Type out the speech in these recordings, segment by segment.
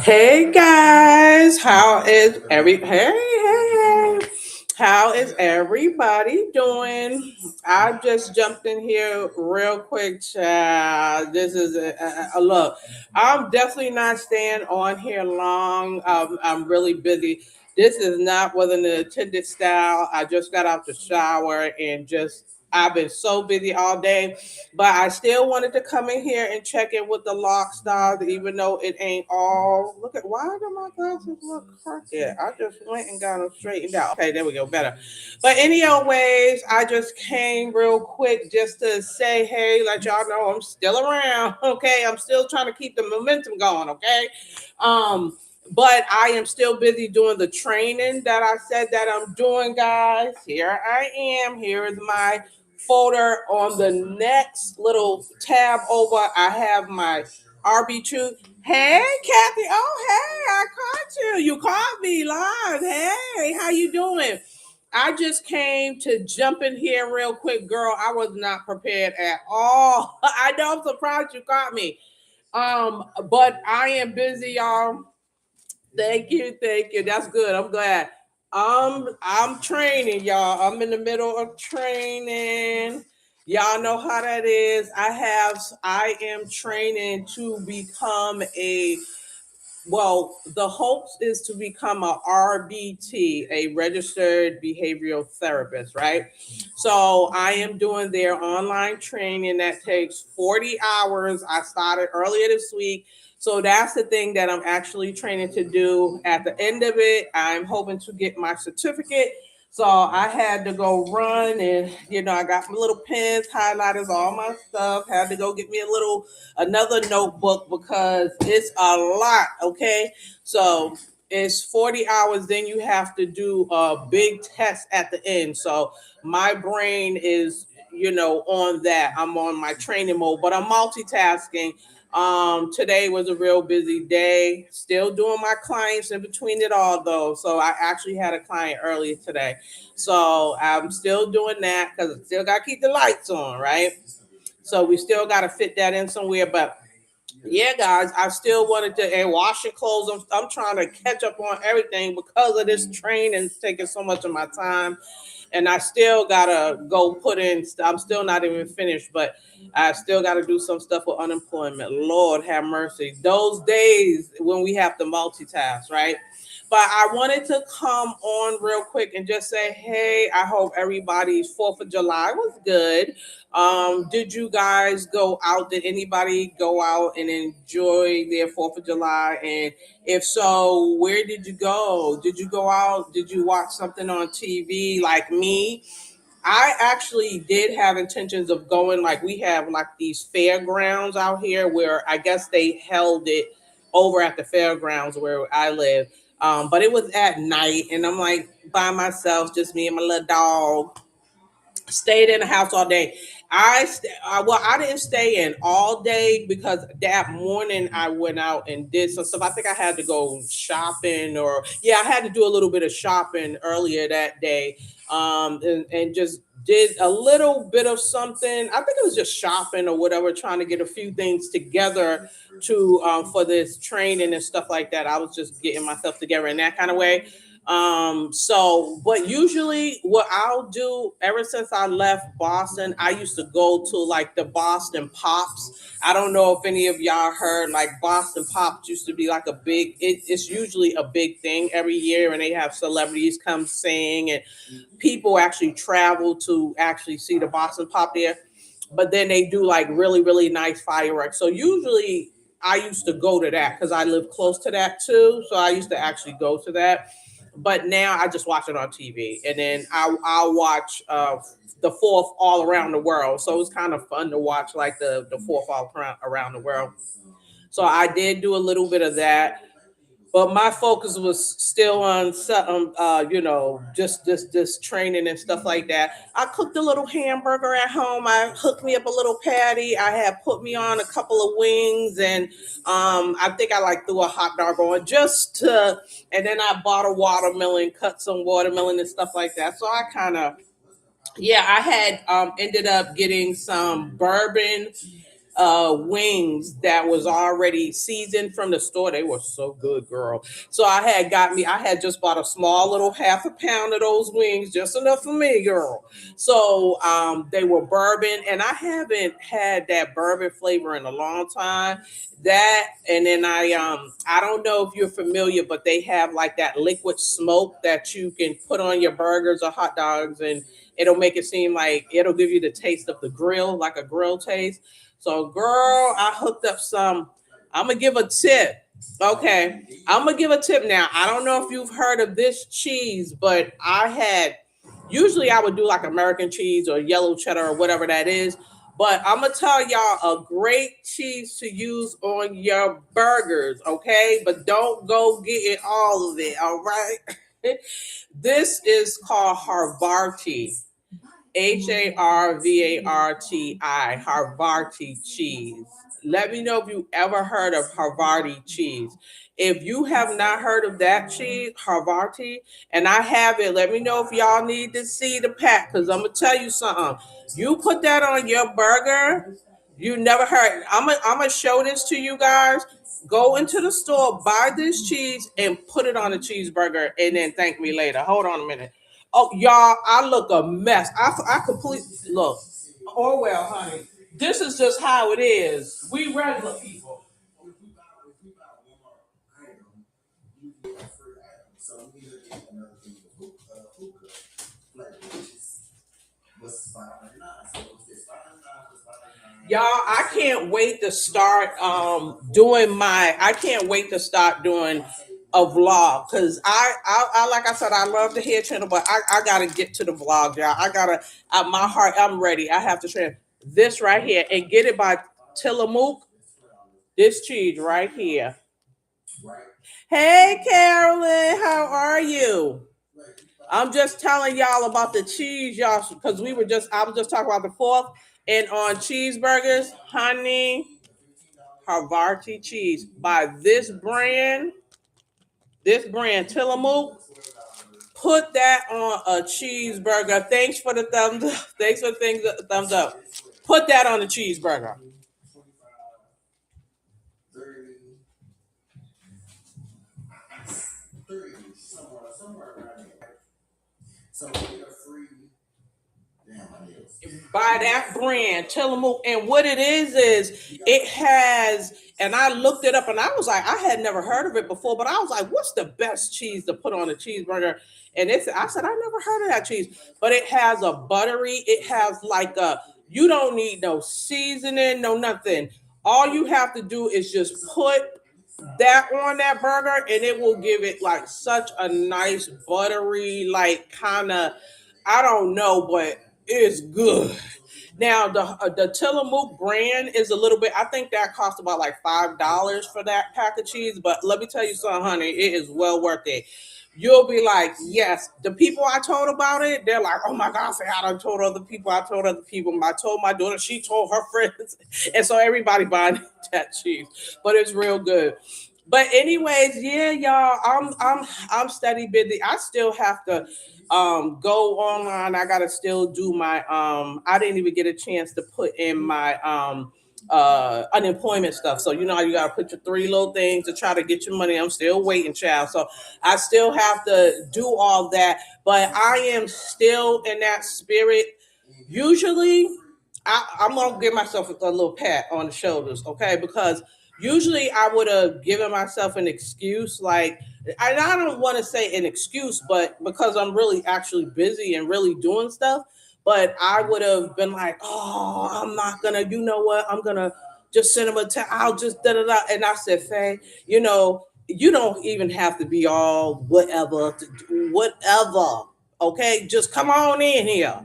Hey guys, how is everybody doing? I just jumped in here real quick, child. This is a look. I'm definitely not staying on here long. I'm really busy. This is not with an attended style. I just got out the shower and just I've been so busy all day, but I still wanted to come in here and check in with the lock stars, even though it ain't all. Look at why do my glasses look crooked? I just went and got them straightened out. Okay, there we go, better. But anyways, I just came real quick just to say, hey, let y'all know I'm still around. Okay, I'm still trying to keep the momentum going. Okay, but I am still busy doing the training that I said that I'm doing, guys. Here I am. Here is my folder. On the next little tab over, I have my RB2. Hey, Kathy. Oh, hey, I caught you. You caught me live. Hey, how you doing? I just came to jump in here real quick, girl. I was not prepared at all. I know I'm surprised you caught me. But I am busy, y'all. Thank you. That's good. I'm glad. I'm training, y'all. I'm in the middle of training. Y'all know how that is. I am training to become a the hopes is to become a RBT, a registered behavioral therapist, right? So I am doing their online training that takes 40 hours. I started earlier this week. So that's the thing that I'm actually training to do. At the end of it, I'm hoping to get my certificate. So I had to go run and I got my little pens, highlighters, all my stuff. Had to go get me another notebook because it's a lot, okay? So it's 40 hours, then you have to do a big test at the end. So my brain is, on that. I'm on my training mode, but I'm multitasking. Today was a real busy day. Still doing my clients in between it all though. So I actually had a client earlier today. So I'm still doing that because I still gotta keep the lights on, right? So we still got to fit that in somewhere. But yeah, guys, I still wanted to, and washing clothes. I'm trying to catch up on everything because of this training. It's taking so much of my time. And I still got to go put in, I'm still not even finished, but I still got to do some stuff with unemployment. Lord have mercy. Those days when we have to multitask, right? But I wanted to come on real quick and just say, hey, I hope everybody's 4th of July was good. Did you guys go out? Did anybody go out and enjoy their 4th of July? And if so, where did you go? Did you go out? Did you watch something on TV like me? I actually did have intentions of going, like we have like these fairgrounds out here where I guess they held it over at the fairgrounds where I live. But it was at night and I'm like by myself, just me and my little dog. Stayed in the house all day. I didn't stay in all day because that morning I went out and did some stuff. I think I had to go shopping, or yeah, I had to do a little bit of shopping earlier that day, and just did a little bit of something. I think it was just shopping or whatever, trying to get a few things together to for this training and stuff like that. I was just getting myself together in that kind of way. But usually what I'll do ever since I left Boston, I used to go to like the Boston Pops. I don't know if any of y'all heard, like Boston Pops used to be like it's usually a big thing every year, and they have celebrities come sing, and people actually travel to actually see the Boston Pop there. But then they do like really, really nice fireworks. So usually I used to go to that because I live close to that too. So I used to actually go to that, but now I just watch it on TV, and then I'll watch the fourth all around the world. So it's kind of fun to watch like the fourth all around the world. So I did do a little bit of that, but my focus was still on some, just this training and stuff like that. I cooked a little hamburger at home. I hooked me up a little patty. I had put me on a couple of wings, and I think I like threw a hot dog on just to, and then I bought a watermelon, cut some watermelon and stuff like that. So I kind of, yeah, I had ended up getting some bourbon wings that was already seasoned from the store. They were so good, girl. So I had just bought a small little half a pound of those wings, just enough for me, girl. So they were bourbon, and I haven't had that bourbon flavor in a long time. That, and then I don't know if you're familiar, but they have like that liquid smoke that you can put on your burgers or hot dogs, and it'll make it seem like it'll give you the taste of the grill, like a grill taste. So, girl, I hooked up some. I'm gonna give a tip. Okay, I'm gonna give a tip now. I don't know if you've heard of this cheese, but I had. Usually, I would do like American cheese or yellow cheddar or whatever that is. But I'm gonna tell y'all a great cheese to use on your burgers, okay? But don't go getting all of it, all right? This is called Havarti. Harvarti, Havarti cheese. Let me know if you ever heard of Havarti cheese. If you have not heard of that cheese, Havarti, and I have it, let me know if y'all need to see the pack because I'm gonna tell you something. You put that on your burger, you never heard. I'm gonna show this to you guys. Go into the store, buy this cheese, and put it on a cheeseburger, and then thank me later. Hold on a minute. Oh, y'all, I look a mess. I completely look. Oh well, honey. This is just how it is. We regular people. Y'all, I can't wait to start doing my I can't wait to start doing a vlog because I like I said I love the hair channel, but I gotta get to the vlog, y'all. I gotta my heart, I'm ready. I have to try this right here and get it by Tillamook. This cheese right here. Hey Carolyn, how are you? I'm just telling y'all about the cheese, y'all, because I was just talking about the fourth and on cheeseburgers, honey, Havarti cheese by this brand, Tillamook. Put that on a cheeseburger. Thanks for the thumbs up. Thanks for the thumbs up. Put that on a cheeseburger. By that brand, Tillamook. And what it is it has, and I looked it up and I was like, I had never heard of it before, but I was like, what's the best cheese to put on a cheeseburger? And I said, I never heard of that cheese, but it has a buttery, it has like you don't need no seasoning, no nothing. All you have to do is just put that on that burger and it will give it like such a nice buttery, like kind of, I don't know, but it's good. Now the Tillamook brand is a little bit. I think that costs about like $5 for that pack of cheese. But let me tell you something, honey, it is well worth it. You'll be like, yes. The people I told about it, they're like, oh my gosh, I done told other people. I told other people. I told my daughter. She told her friends, and so everybody buying that cheese. But it's real good. But anyways, yeah, y'all, I'm steady busy. I still have to go online. I gotta still do my I didn't even get a chance to put in my unemployment stuff. So you know how you gotta put your three little things to try to get your money. I'm still waiting, child. So I still have to do all that, but I am still in that spirit. Usually I'm gonna give myself a little pat on the shoulders, okay? Because usually I would have given myself an excuse, like, and I don't want to say an excuse, but because I'm really actually busy and really doing stuff, but I would have been like, oh, I'm not gonna, you know what? I'm gonna just send him a text. I'll just da da da. And I said, Faye, you don't even have to be all whatever, whatever. Okay, just come on in here.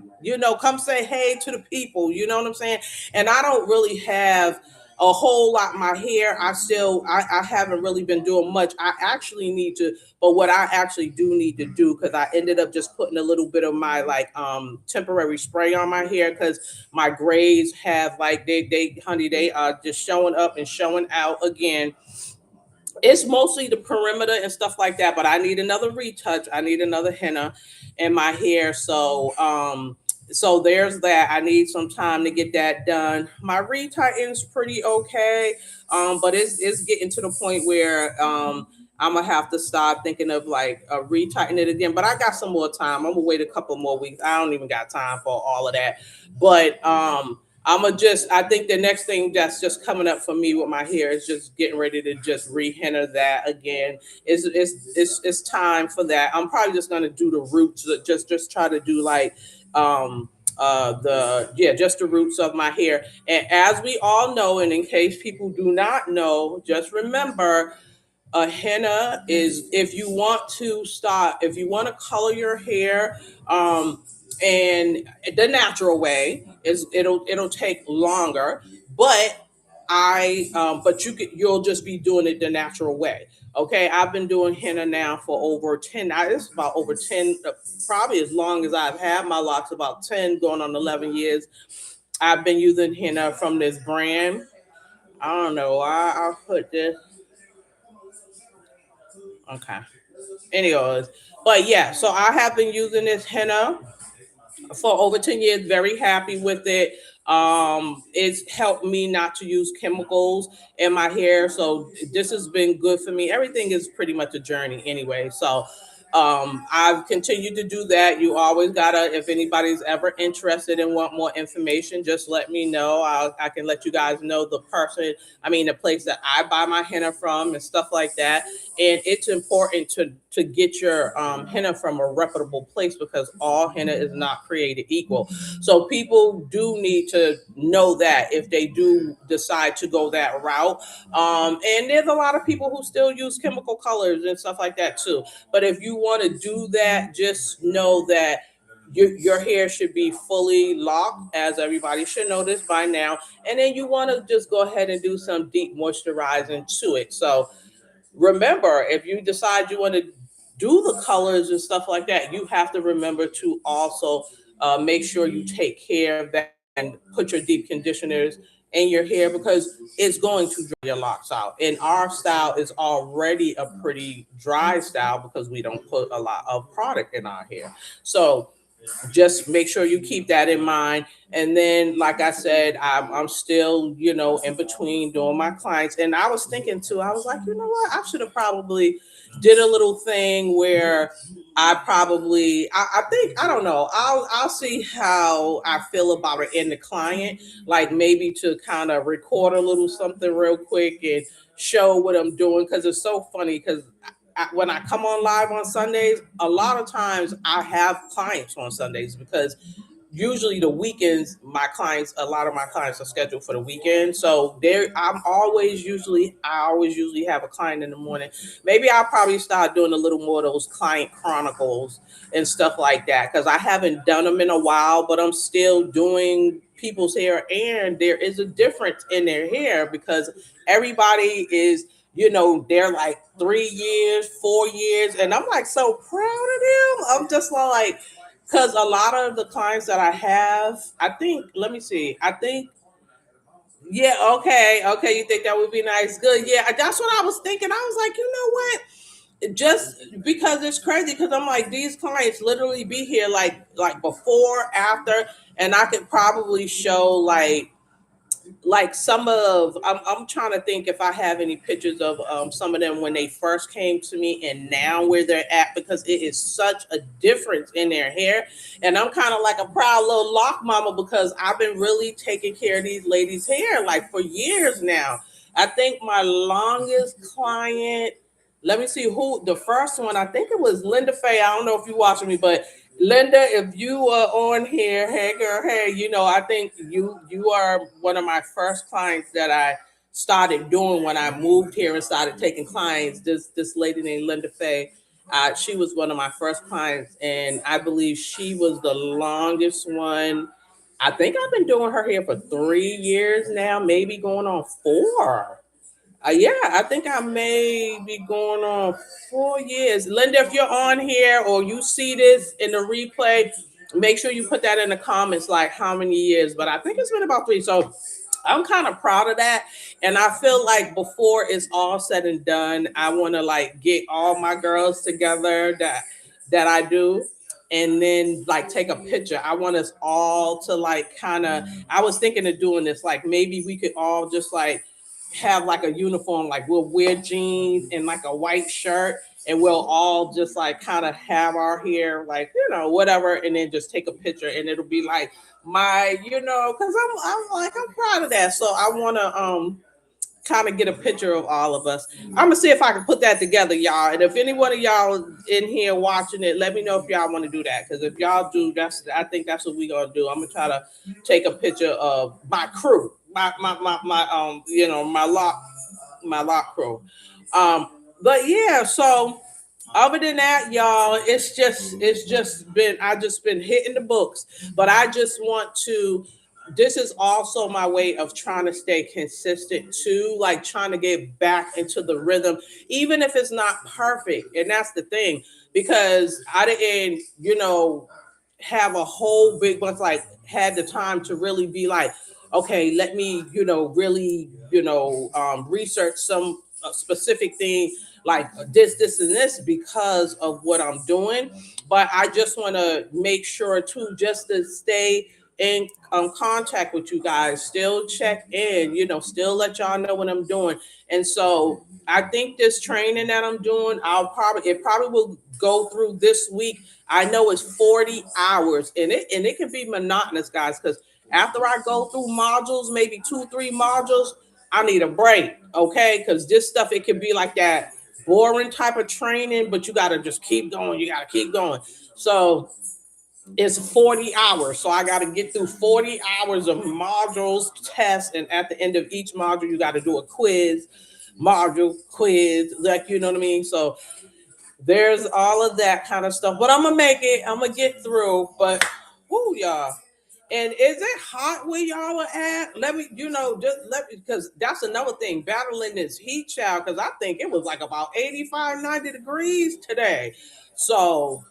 Come say hey to the people. You know what I'm saying? And I don't really have a whole lot my hair. I haven't really been doing much. I actually need to, but what I actually do need to do, because I ended up just putting a little bit of my like temporary spray on my hair because my grays have like they honey, they are just showing up and showing out again. It's mostly the perimeter and stuff like that, but I need another retouch. I need another henna in my hair. So So there's that. I need some time to get that done. My retighten's pretty okay, but it's getting to the point where I'm gonna have to start thinking of like retighten it again. But I got some more time. I'm gonna wait a couple more weeks. I don't even got time for all of that. But I'm gonna just. I think the next thing that's just coming up for me with my hair is just getting ready to just rehenna that again. It's time for that. I'm probably just gonna do the roots. Just try to do like the yeah, just the roots of my hair. And as we all know, and in case people do not know, just remember a henna is if you want to start, if you want to color your hair, and the natural way is it'll take longer, but you'll just be doing it the natural way. Okay, I've been doing henna now for over 10. It's about over 10, probably as long as I've had my locks, about 10, going on 11 years. I've been using henna from this brand. I don't know. I'll put this. Okay. Anyways, but yeah, so I have been using this henna for over 10 years, very happy with it. It's helped me not to use chemicals in my hair, so this has been good for me. Everything is pretty much a journey anyway, so I've continued to do that. You always gotta, if anybody's ever interested and want more information, just let me know. I can let you guys know the person, I mean the place that I buy my henna from and stuff like that. And it's important to get your henna from a reputable place, because all henna is not created equal. So people do need to know that if they do decide to go that route. And there's a lot of people who still use chemical colors and stuff like that too. But if you want to do that, just know that your hair should be fully locked, as everybody should know this by now. And then you want to just go ahead and do some deep moisturizing to it. So remember, if you decide you want to do the colors and stuff like that, you have to remember to also make sure you take care of that and put your deep conditioners in your hair, because it's going to dry your locks out. And our style is already a pretty dry style because we don't put a lot of product in our hair. So just make sure you keep that in mind. And then, like I said, I'm still, in between doing my clients. And I was thinking too, I was like, you know what? I should have probably did a little thing where I think, I don't know. I'll see how I feel about it in the client, like maybe to kind of record a little something real quick and show what I'm doing. Cause it's so funny, because when I come on live on Sundays, a lot of times I have clients on Sundays, because usually the weekends, a lot of my clients are scheduled for the weekend. So there, I always usually have a client in the morning. Maybe I'll probably start doing a little more of those client chronicles and stuff like that, because I haven't done them in a while, but I'm still doing people's hair, and there is a difference in their hair because everybody is, they're like 3 years, 4 years, and I'm like so proud of them. I'm just like, because a lot of the clients that I have, I think, let me see, I think, yeah, okay, okay, you think that would be nice? Good, yeah, that's what I was thinking. I was like, you know what? Just because it's crazy, because I'm like, these clients literally be here like before, after, and I could probably show like some of, I'm trying to think if I have any pictures of some of them when they first came to me and now where they're at, because it is such a difference in their hair. And I'm kind of like a proud little lock mama, because I've been really taking care of these ladies hair like for years now. I think my longest client, let me see who the first one, I think it was Linda Faye. I don't know if you're watching me, but Linda, if you are on here, hey girl, hey, I think you are one of my first clients that I started doing when I moved here and started taking clients. This lady named Linda Faye, she was one of my first clients, and I believe she was the longest one. I think I've been doing her hair for 3 years now, maybe going on four. Yeah, I think I may be going on 4 years. Linda, if you're on here or you see this in the replay, make sure you put that in the comments, like how many years. But I think it's been about three. So I'm kind of proud of that. And I feel like before it's all said and done, I want to like get all my girls together that I do. and then like take a picture. I want us all to like kind of, I was thinking of doing this, like maybe we could all just like have like a uniform, like we'll wear jeans and like a white shirt, and we'll all just like kind of have our hair like, whatever, and then just take a picture, and it'll be like my, because I'm like, I'm proud of that. So I want to kind of get a picture of all of us. I'm gonna see if I can put that together, y'all. And if any one of y'all in here watching it, let me know if y'all want to do that. Because if y'all do, I think that's what we gonna do. I'm gonna try to take a picture of my crew, my lock crew. But yeah, so other than that, y'all, it's just been, I just been hitting the books. But I just want to, this is also my way of trying to stay consistent too, like trying to get back into the rhythm, even if it's not perfect. And that's the thing, because I didn't, have a whole big bunch, like had the time to really be like, okay, let me, really, research some specific thing, like this, and this, because of what I'm doing. But I just want to make sure too, just to stay in contact with you guys, still check in, still let y'all know what I'm doing. And so I think this training that I'm doing, it probably will go through this week. I know it's 40 hours, and it can be monotonous, guys, because after I go through modules, maybe 2, 3 modules, I need a break, okay? Because this stuff, it can be like that boring type of training, but you got to just keep going. You got to keep going. So it's 40 hours. So I got to get through 40 hours of modules, tests, and at the end of each module, you got to do a quiz, like, you know what I mean? So there's all of that kind of stuff. But I'm going to make it. I'm going to get through. But, whoo, y'all. And is it hot where y'all are at? Let me, just let me, because that's another thing, battling this heat, child, because I think it was like about 85, 90 degrees today. So,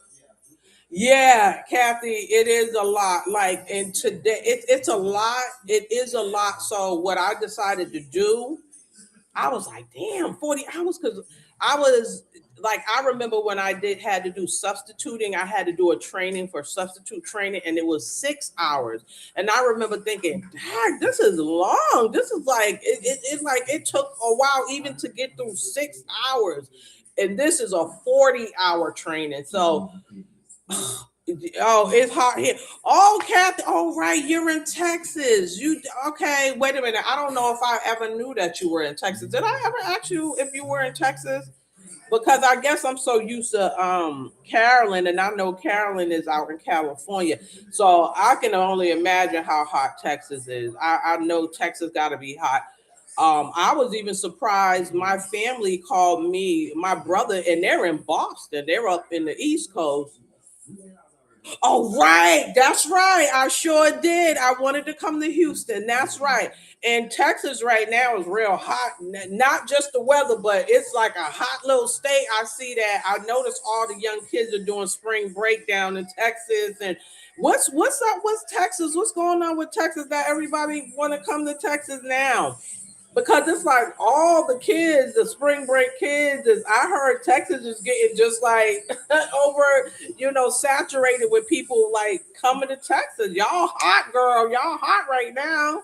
yeah, Kathy, it is a lot. Like, and today, it's a lot. It is a lot. So, what I decided to do, I was like, damn, 40 hours. Because I was like, I remember when I had to do substituting, I had to do a training for substitute training, and it was 6 hours. And I remember thinking, Dad, this is long. This is like, it's like it took a while even to get through 6 hours. And this is a 40-hour training. So, oh, it's hot here. Oh, Kathy. Oh, right. You're in Texas. You okay? Wait a minute. I don't know if I ever knew that you were in Texas. Did I ever ask you if you were in Texas? Because I guess I'm so used to Carolyn, and I know Carolyn is out in California, so I can only imagine how hot Texas is. I know Texas got to be hot. I was even surprised. My family called me, my brother, and they're in Boston. They're up in the East Coast. Oh, right. That's right. I sure did. I wanted to come to Houston. That's right. And Texas right now is real hot. Not just the weather, but it's like a hot little state. I see that. I noticed all the young kids are doing spring break down in Texas. And what's up? What's Texas? What's going on with Texas that everybody want to come to Texas now? Because it's like all the kids, the spring break kids, is I heard Texas is getting just like over, saturated with people like coming to Texas. Y'all hot, girl. Y'all hot right now.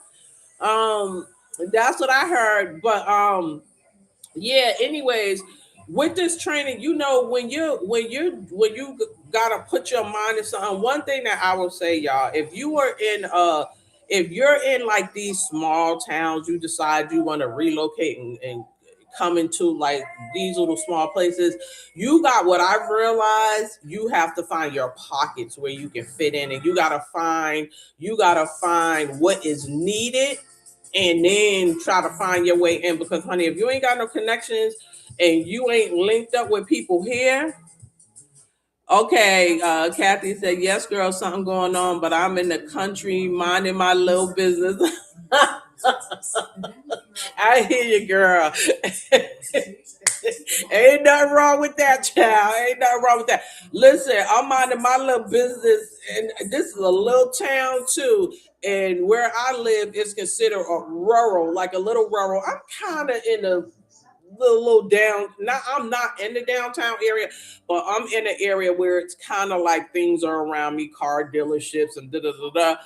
Um, that's what I heard. But yeah, anyways, with this training, when you gotta put your mind to something. One thing that I will say, y'all, if you're in like these small towns, you decide you want to relocate and come into like these little small places, you got, what I've realized, you have to find your pockets where you can fit in, and you gotta find what is needed, and then try to find your way in. Because honey, if you ain't got no connections and you ain't linked up with people here. Okay, Kathy said, yes, girl, something going on, but I'm in the country minding my little business. I hear you, girl. Ain't nothing wrong with that, child. Ain't nothing wrong with that. Listen, I'm minding my little business, and this is a little town too. And where I live is considered a rural, like a little rural. I'm kind of in a little down. Not I'm not in the downtown area, but I'm in an area where it's kind of like things are around me, car dealerships and da da da da.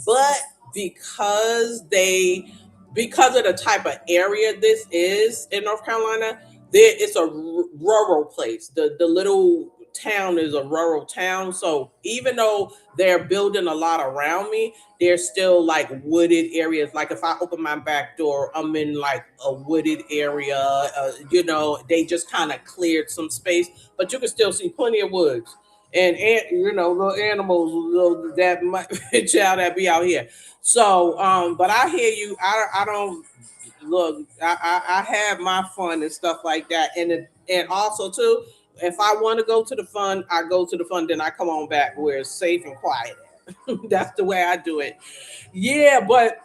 But because they because of the type of area this is in North Carolina, it's a rural place. The little town is a rural town. So even though they're building a lot around me, there's still like wooded areas. Like if I open my back door, I'm in like a wooded area. They just kind of cleared some space, but you can still see plenty of woods and little animals that might child that be out here. So, but I hear you. I don't look. I have my fun and stuff like that, and also too, if I want to go to the fun, I go to the fun. Then I come on back where it's safe and quiet. That's the way I do it. Yeah, but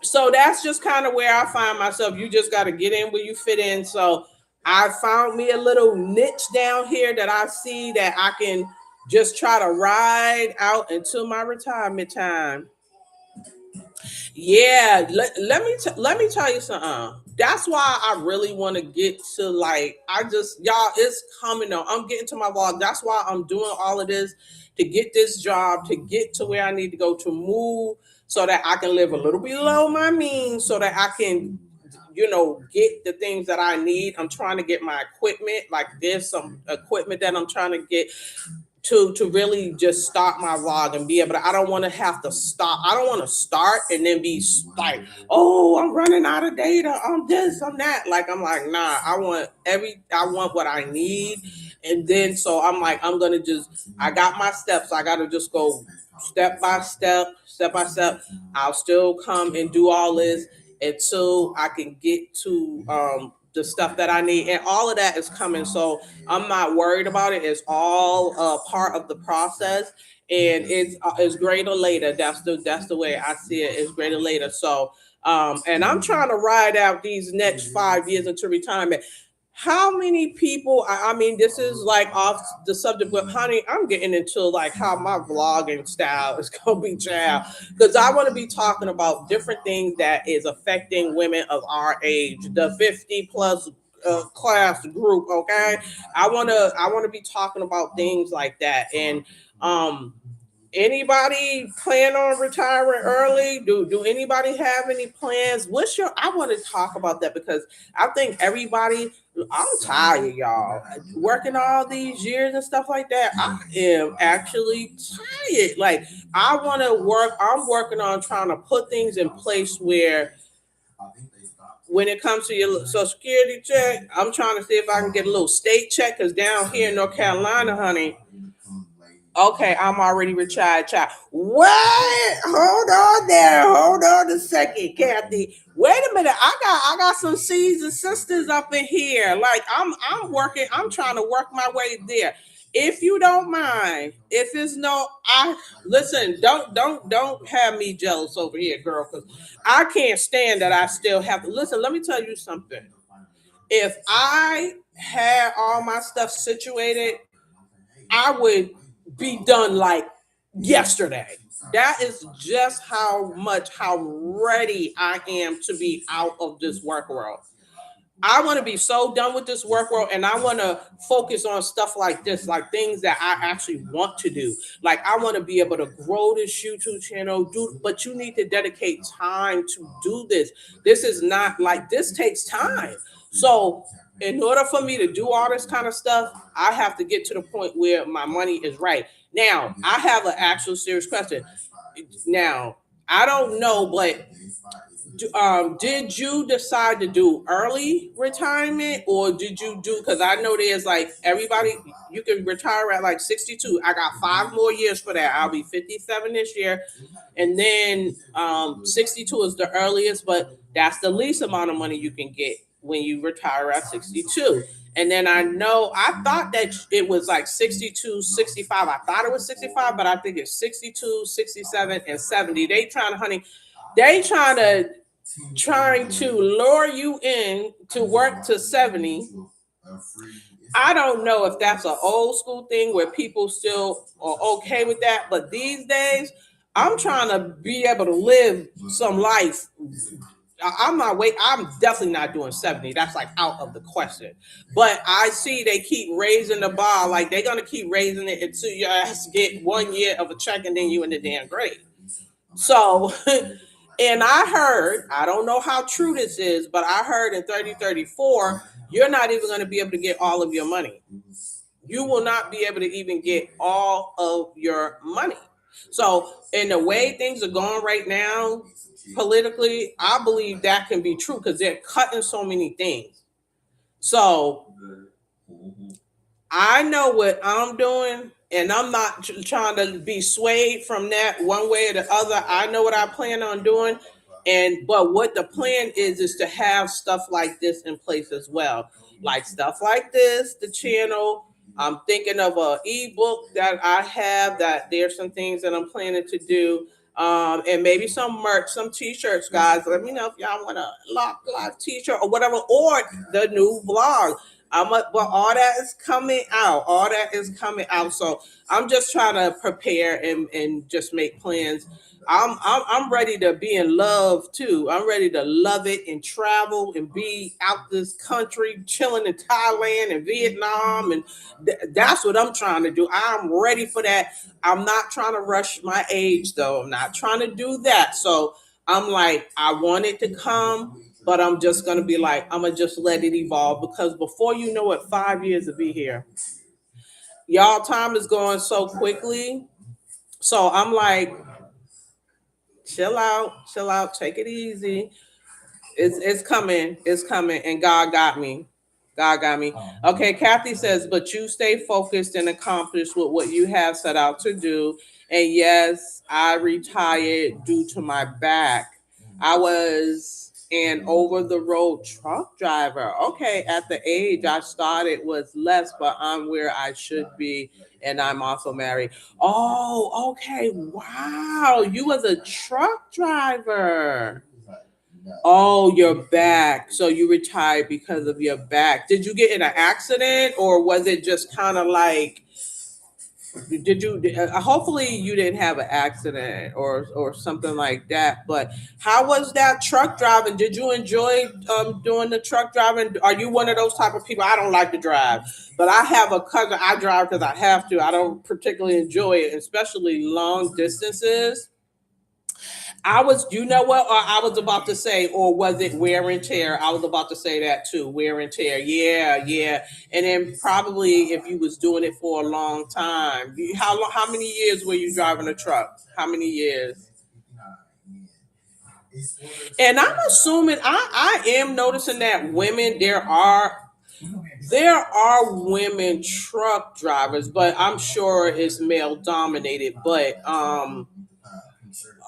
so that's just kind of where I find myself. You just got to get in where you fit in. So I found me a little niche down here that I see that I can just try to ride out until my retirement time. Yeah, let me tell you something. That's why I really want to get to like I just y'all it's coming on. I'm getting to my vlog. That's why I'm doing all of this to get this job, to get to where I need to go to move so that I can live a little below my means so that I can get the things that I need. I'm trying to get my equipment. Like there's some equipment that I'm trying to get to really just start my vlog and be able to. I don't want to have to stop. I don't want to start and then be like, oh, I'm running out of data. I'm this, I'm that. Like I'm like, nah, I want what I need. And then so I'm like, I got my steps. I gotta just go step by step, step by step. I'll still come and do all this until I can get to the stuff that I need. And all of that is coming. So I'm not worried about it. It's all part of the process, and it's greater later. That's the way I see it. It's greater later. So and I'm trying to ride out these next 5 years into retirement. How many people? I mean, this is like off the subject, but honey, I'm getting into like how my vlogging style is gonna be, child, because I want to be talking about different things that is affecting women of our age, the 50 plus class group. Okay, I want to be talking about things like that. And um anybody plan on retiring early? Do anybody have any plans? I want to talk about that because I think everybody. I'm tired, y'all. Working all these years and stuff like that. I am actually tired. Like I want to work. I'm working on trying to put things in place where when it comes to your social security check, I'm trying to see if I can get a little state check because down here in North Carolina, honey. Okay, I'm already retired, child. What? Hold on there. Hold on a second, Kathy. Wait a minute. I got some seasoned sisters up in here. Like I'm working. I'm trying to work my way there. If you don't mind, if it's no, I listen. Don't have me jealous over here, girl. Because I can't stand that. I still have to listen. Let me tell you something. If I had all my stuff situated, I would be done like yesterday. That is just how ready I am to be out of this work world. I want to be so done with this work world and I want to focus on stuff like this, like things that I actually want to do. Like I want to be able to grow this YouTube channel, but you need to dedicate time to do this. This is not like this takes time. So in order for me to do all this kind of stuff, I have to get to the point where my money is right. Now, I have an actual serious question. Now, I don't know, but did you decide to do early retirement or did you do? Because I know there's like everybody, you can retire at like 62. I got 5 more years for that. I'll be 57 this year. And then 62 is the earliest, but that's the least amount of money you can get when you retire at 62. And then I thought that it was like 62, 65. I thought it was 65, but I think it's 62, 67, and 70. They trying to lure you in to work to 70. I don't know if that's an old school thing where people still are okay with that, but these days I'm trying to be able to live some life I'm not wait. I'm definitely not doing 70. That's like out of the question. But I see they keep raising the bar. Like they're gonna keep raising it until your ass get 1 year of a check and then you in the damn grave. So, and I heard, I don't know how true this is, but I heard in 3034, you're not even going to be able to get all of your money. You will not be able to even get all of your money. So, in the way things are going right now, politically, I believe that can be true because they're cutting so many things. So, I know what I'm doing, and I'm not trying to be swayed from that one way or the other. I know what I plan on doing, and but what the plan is to have stuff like this in place as well, like stuff like this, the channel. I'm thinking of a ebook that I have. That there's some things that I'm planning to do. And maybe some merch, some t-shirts, guys. Let me know if y'all want a live t-shirt or whatever, or the new vlog. But all that is coming out. All that is coming out. So I'm just trying to prepare and just make plans. I'm ready to be in love too. I'm ready to love it and travel and be out this country, chilling in Thailand and Vietnam, and that's what I'm trying to do. I'm ready for that. I'm not trying to rush my age though. I'm not trying to do that. So I'm like, I want it to come, but I'm just gonna be like, I'm gonna just let it evolve because before you know it, 5 years will be here. Y'all, time is going so quickly. So I'm like, chill out, take it easy. It's coming, it's coming, and God got me. God got me. Okay, Kathy says, but you stay focused and accomplished with what you have set out to do. And yes, I retired due to my back. I was an over the road truck driver. Okay, at the age I started was less, but I'm where I should be. And I'm also married. Oh, okay. Wow. You was a truck driver. Oh, your back. So you retired because of your back. Did you get in an accident or was it just kind of like did you hopefully you didn't have an accident or something like that, but how was that truck driving? Did you enjoy doing the truck driving? Are you one of those type of people? I don't like to drive, but I have a cousin. I drive because I have to. I don't particularly enjoy it, especially long distances. I was, you know what? Or I was about to say, or was it wear and tear? I was about to say that too, wear and tear. Yeah, yeah. And then probably if you was doing it for a long time, how many years were you driving a truck? How many years? And I'm assuming I am noticing that women there are women truck drivers, but I'm sure it's male dominated. But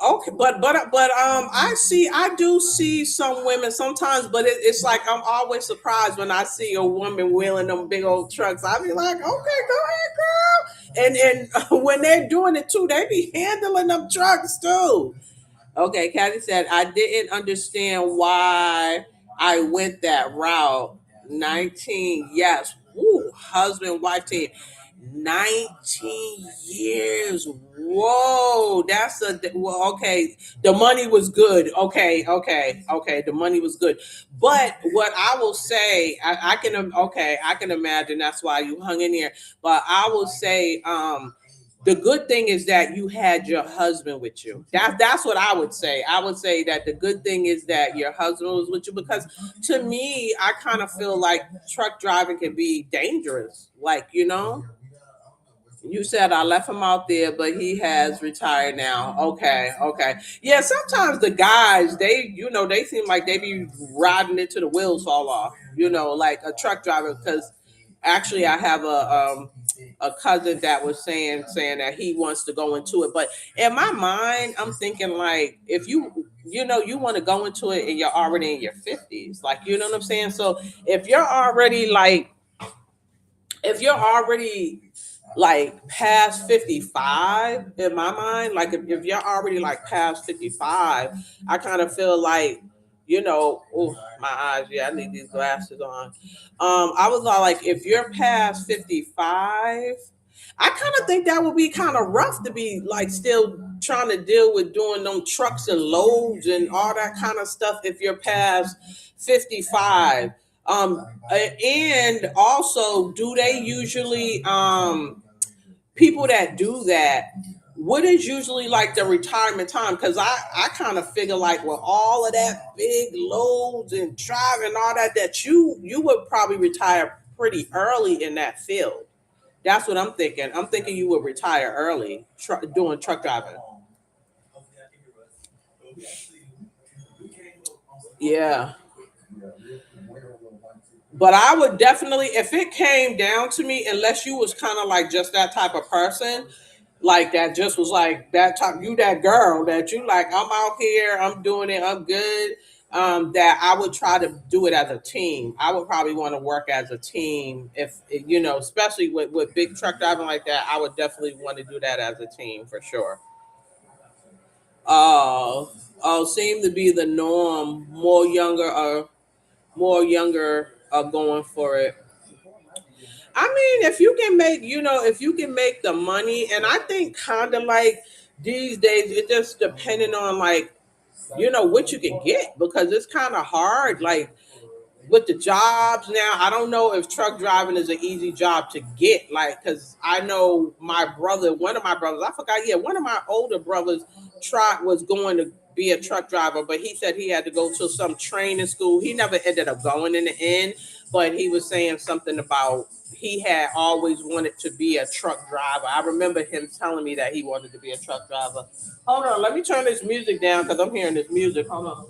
okay, I do see some women sometimes, but it's like I'm always surprised when I see a woman wheeling them big old trucks. I be like, okay, go ahead, girl. And when they're doing it too, they be handling them trucks too. Okay, Kathy said I didn't understand why I went that route. 19, yes. Woo, husband, wife team. 19 years. Whoa, that's a well, okay. The money was good. Okay, okay, okay. The money was good. But what I will say, I can okay, I can imagine that's why you hung in there. But I will say, the good thing is that you had your husband with you. That's what I would say. I would say that the good thing is that your husband was with you because to me, I kind of feel like truck driving can be dangerous. Like, you said I left him out there, but he has retired now. Okay, okay. Yeah, sometimes the guys, they seem like they be riding it to the wheels fall off, like a truck driver. Because actually, I have a cousin that was saying that he wants to go into it. But in my mind, I'm thinking like if you want to go into it and you're already in your 50s, like you know what I'm saying. So if you're already like past 55 in my mind, like if you're already like past 55, I kind of feel like oh my eyes, yeah, I need these glasses on. I was all like, if you're past 55, I kind of think that would be kind of rough to be like still trying to deal with doing them trucks and loads and all that kind of stuff if you're past 55. And also, do they usually people that do that, what is usually like the retirement time? Because I kind of figure like with all of that big loads and driving all that, that you would probably retire pretty early in that field. That's what I'm thinking. I'm thinking you would retire early doing truck driving. Yeah. But I would definitely, if it came down to me, unless you was kind of like just that type of person, like that just was like that type, you that girl that you like, I'm out here, I'm doing it, I'm good. That I would try to do it as a team. I would probably want to work as a team if especially with big truck driving like that. I would definitely want to do that as a team for sure. Oh, seem to be the norm. More younger are going for it. I mean, if you can make, if you can make the money, and I think kind of like these days, it just depending on like, what you can get because it's kind of hard. Like with the jobs now, I don't know if truck driving is an easy job to get. Like, cause I know one of my brothers, I forgot, yeah, one of my older brothers was going to be a truck driver, but he said he had to go to some training school. He never ended up going in the end, but he was saying something about he had always wanted to be a truck driver. I remember him telling me that he wanted to be a truck driver. Hold on, let me turn this music down because I'm hearing this music. Hold on.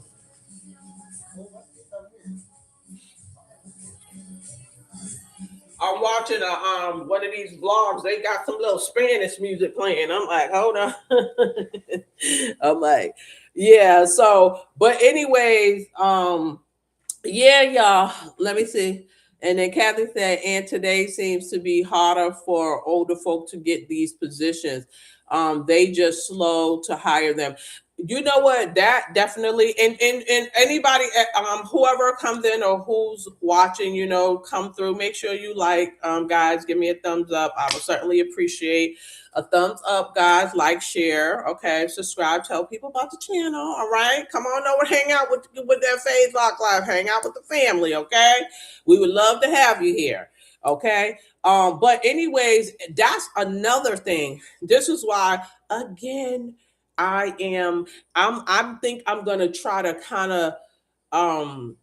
I'm watching one of these vlogs. They got some little Spanish music playing. I'm like, hold on. I'm like, yeah. So, but anyways, yeah, y'all. Let me see. And then Kathy said, and today seems to be harder for older folk to get these positions. They just slow to hire them. You know what? That definitely, and anybody, whoever comes in or who's watching, come through. Make sure you like, guys. Give me a thumbs up. I would certainly appreciate a thumbs up, guys. Like, share, okay, subscribe, tell people about the channel. All right, come on over, hang out with that Facebook Live, hang out with the family, okay? We would love to have you here, okay? But anyways, that's another thing. This is why, again, I think I'm gonna try to kind of um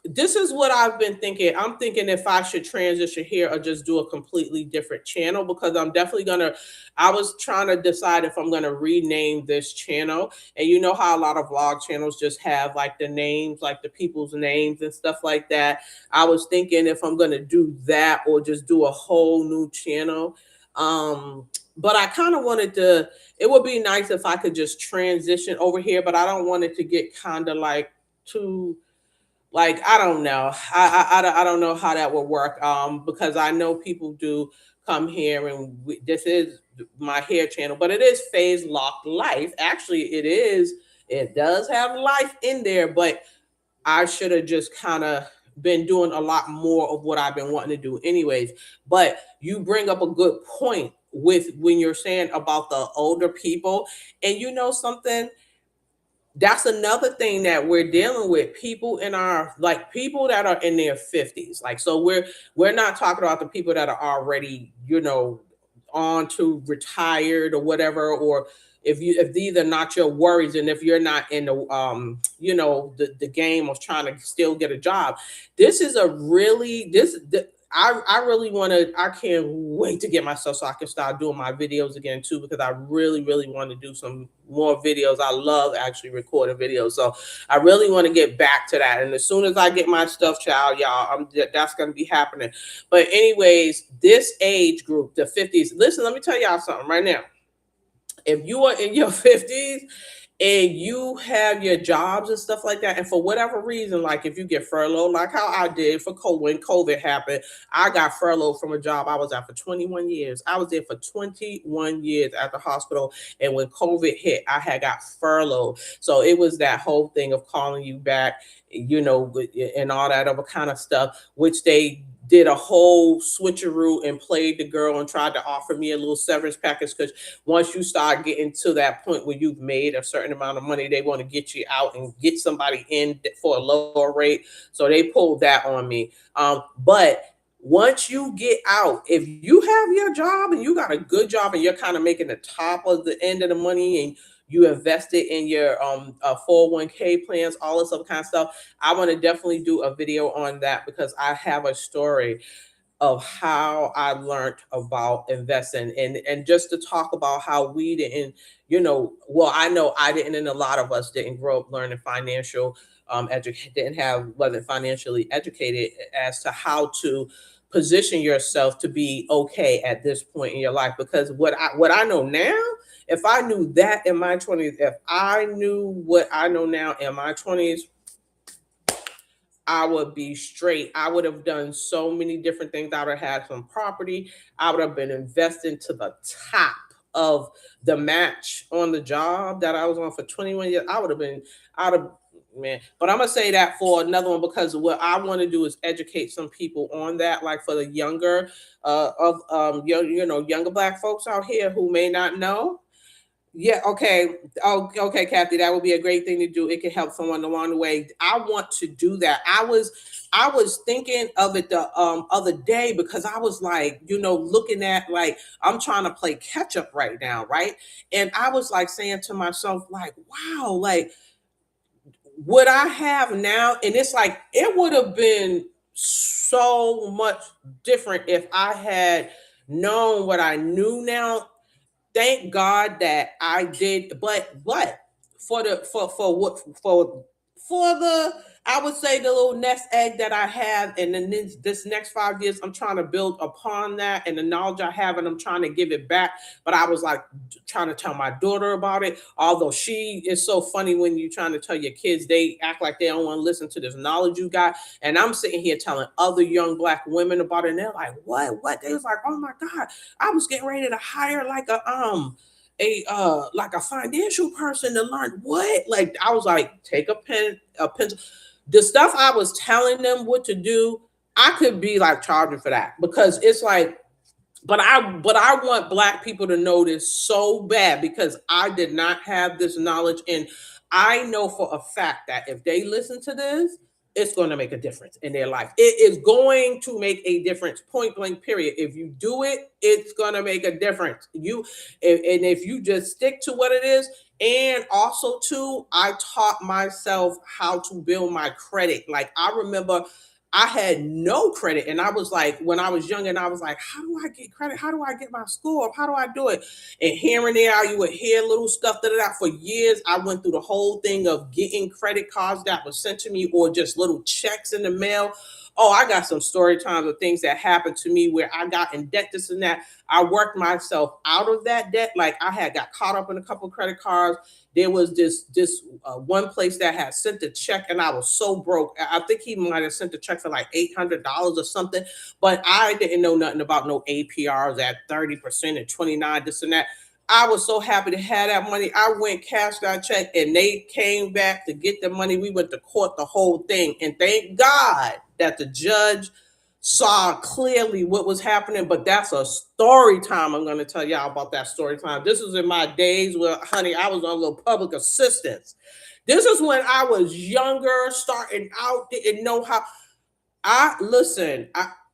this is what I've been thinking. I'm thinking if I should transition here or just do a completely different channel because I'm definitely gonna. I was trying to decide if I'm gonna rename this channel, and you know how a lot of vlog channels just have like the names, like the people's names and stuff like that. I was thinking if I'm gonna do that or just do a whole new channel. But I kind of wanted to. It would be nice if I could just transition over here, but I don't want it to get kind of like too like I don't know. I don't know how that would work. Because I know people do come here and this is my hair channel, but it is Phase Lock Life. Actually, it is. It does have life in there, but I should have just kind of been doing a lot more of what I've been wanting to do, anyways. But you bring up a good point with when you're saying about the older people, and you know something that's another thing that we're dealing with people in our like people that are in their 50s like so we're not talking about the people that are already on to retired or whatever or if these are not your worries and if you're not in the the game of trying to still get a job this is a really I really want to. I can't wait to get myself so I can start doing my videos again too because I really, really want to do some more videos. I love actually recording videos, so I really want to get back to that. And as soon as I get my stuff, child, y'all, that's going to be happening. But anyways, this age group, the 50s. Listen, let me tell y'all something right now. If you are in your 50s and you have your jobs and stuff like that, and for whatever reason, like if you get furloughed, like how I did for COVID, when COVID happened, I got furloughed from a job I was at for 21 years. I was there for 21 years at the hospital, and when COVID hit, I had got furloughed. So it was that whole thing of calling you back, and all that other kind of stuff, which they did a whole switcheroo and played the girl and tried to offer me a little severance package, because once you start getting to that point where you've made a certain amount of money, they want to get you out and get somebody in for a lower rate. So they pulled that on me. But once you get out, if you have your job and you got a good job and you're kind of making the top of the end of the money, and you invested in your 401k plans, all this other kind of stuff, I want to definitely do a video on that, because I have a story of how I learned about investing, and just to talk about how we didn't, well, I know I didn't, and a lot of us didn't grow up learning financial didn't have, wasn't financially educated as to how to position yourself to be okay at this point in your life. Because what I know now, if I knew that in my 20s, if I knew what I know now in my 20s, I would be straight. I would have done so many different things. I would have had some property. I would have been investing to the top of the match on the job that I was on for 21 years. I would have been out of, man. But I'm gonna say that for another one, because what I want to do is educate some people on that, like for the younger of younger Black folks out here who may not know. Yeah, okay. Oh, okay, Kathy, that would be a great thing to do. It could help someone along the way. I want to do that. I was thinking of it the other day, because I was like, looking at, like, I'm trying to play catch up right now, right? And I was like saying to myself, like, wow, like what I have now, and it's like it would have been so much different if I had known what I knew now. Thank God that I did, but for the I would say the little nest egg that I have, and then this next 5 years, I'm trying to build upon that and the knowledge I have, and I'm trying to give it back. But I was like trying to tell my daughter about it, although she is so funny when you're trying to tell your kids, they act like they don't want to listen to this knowledge you got. And I'm sitting here telling other young Black women about it, and they're like, what? They was like, oh my God, I was getting ready to hire like a financial person to learn what. Like, I was like, take a pencil. The stuff I was telling them what to do, I could be like charging for that, because it's like, but I want Black people to know this so bad, because I did not have this knowledge. And I know for a fact that if they listen to this, it's going to make a difference in their life. It is going to make a difference, point blank, period. If you do it, it's going to make a difference. And if you just stick to what it is. And also too, I taught myself how to build my credit. Like, I remember I had no credit. And I was like, when I was young, and I was like, how do I get credit? How do I get my score up? How do I do it? And here and there, you would hear little stuff that for years. I went through the whole thing of getting credit cards that was sent to me, or just little checks in the mail. Oh, I got some story times of things that happened to me where I got in debt, this and that. I worked myself out of that debt. Like, I had got caught up in a couple of credit cards. There was this one place that had sent a check, and I was so broke. I think he might have sent a check for like $800 or something, but I didn't know nothing about no APRs at 30% and 29, this and that. I was so happy to have that money. I went cashed that check, and they came back to get the money. We went to court, the whole thing, and thank God that the judge saw clearly what was happening. But that's a story time. I'm going to tell y'all about that story time. This was in my days where, honey, I was on a little public assistance. This is when I was younger, starting out, didn't know how. I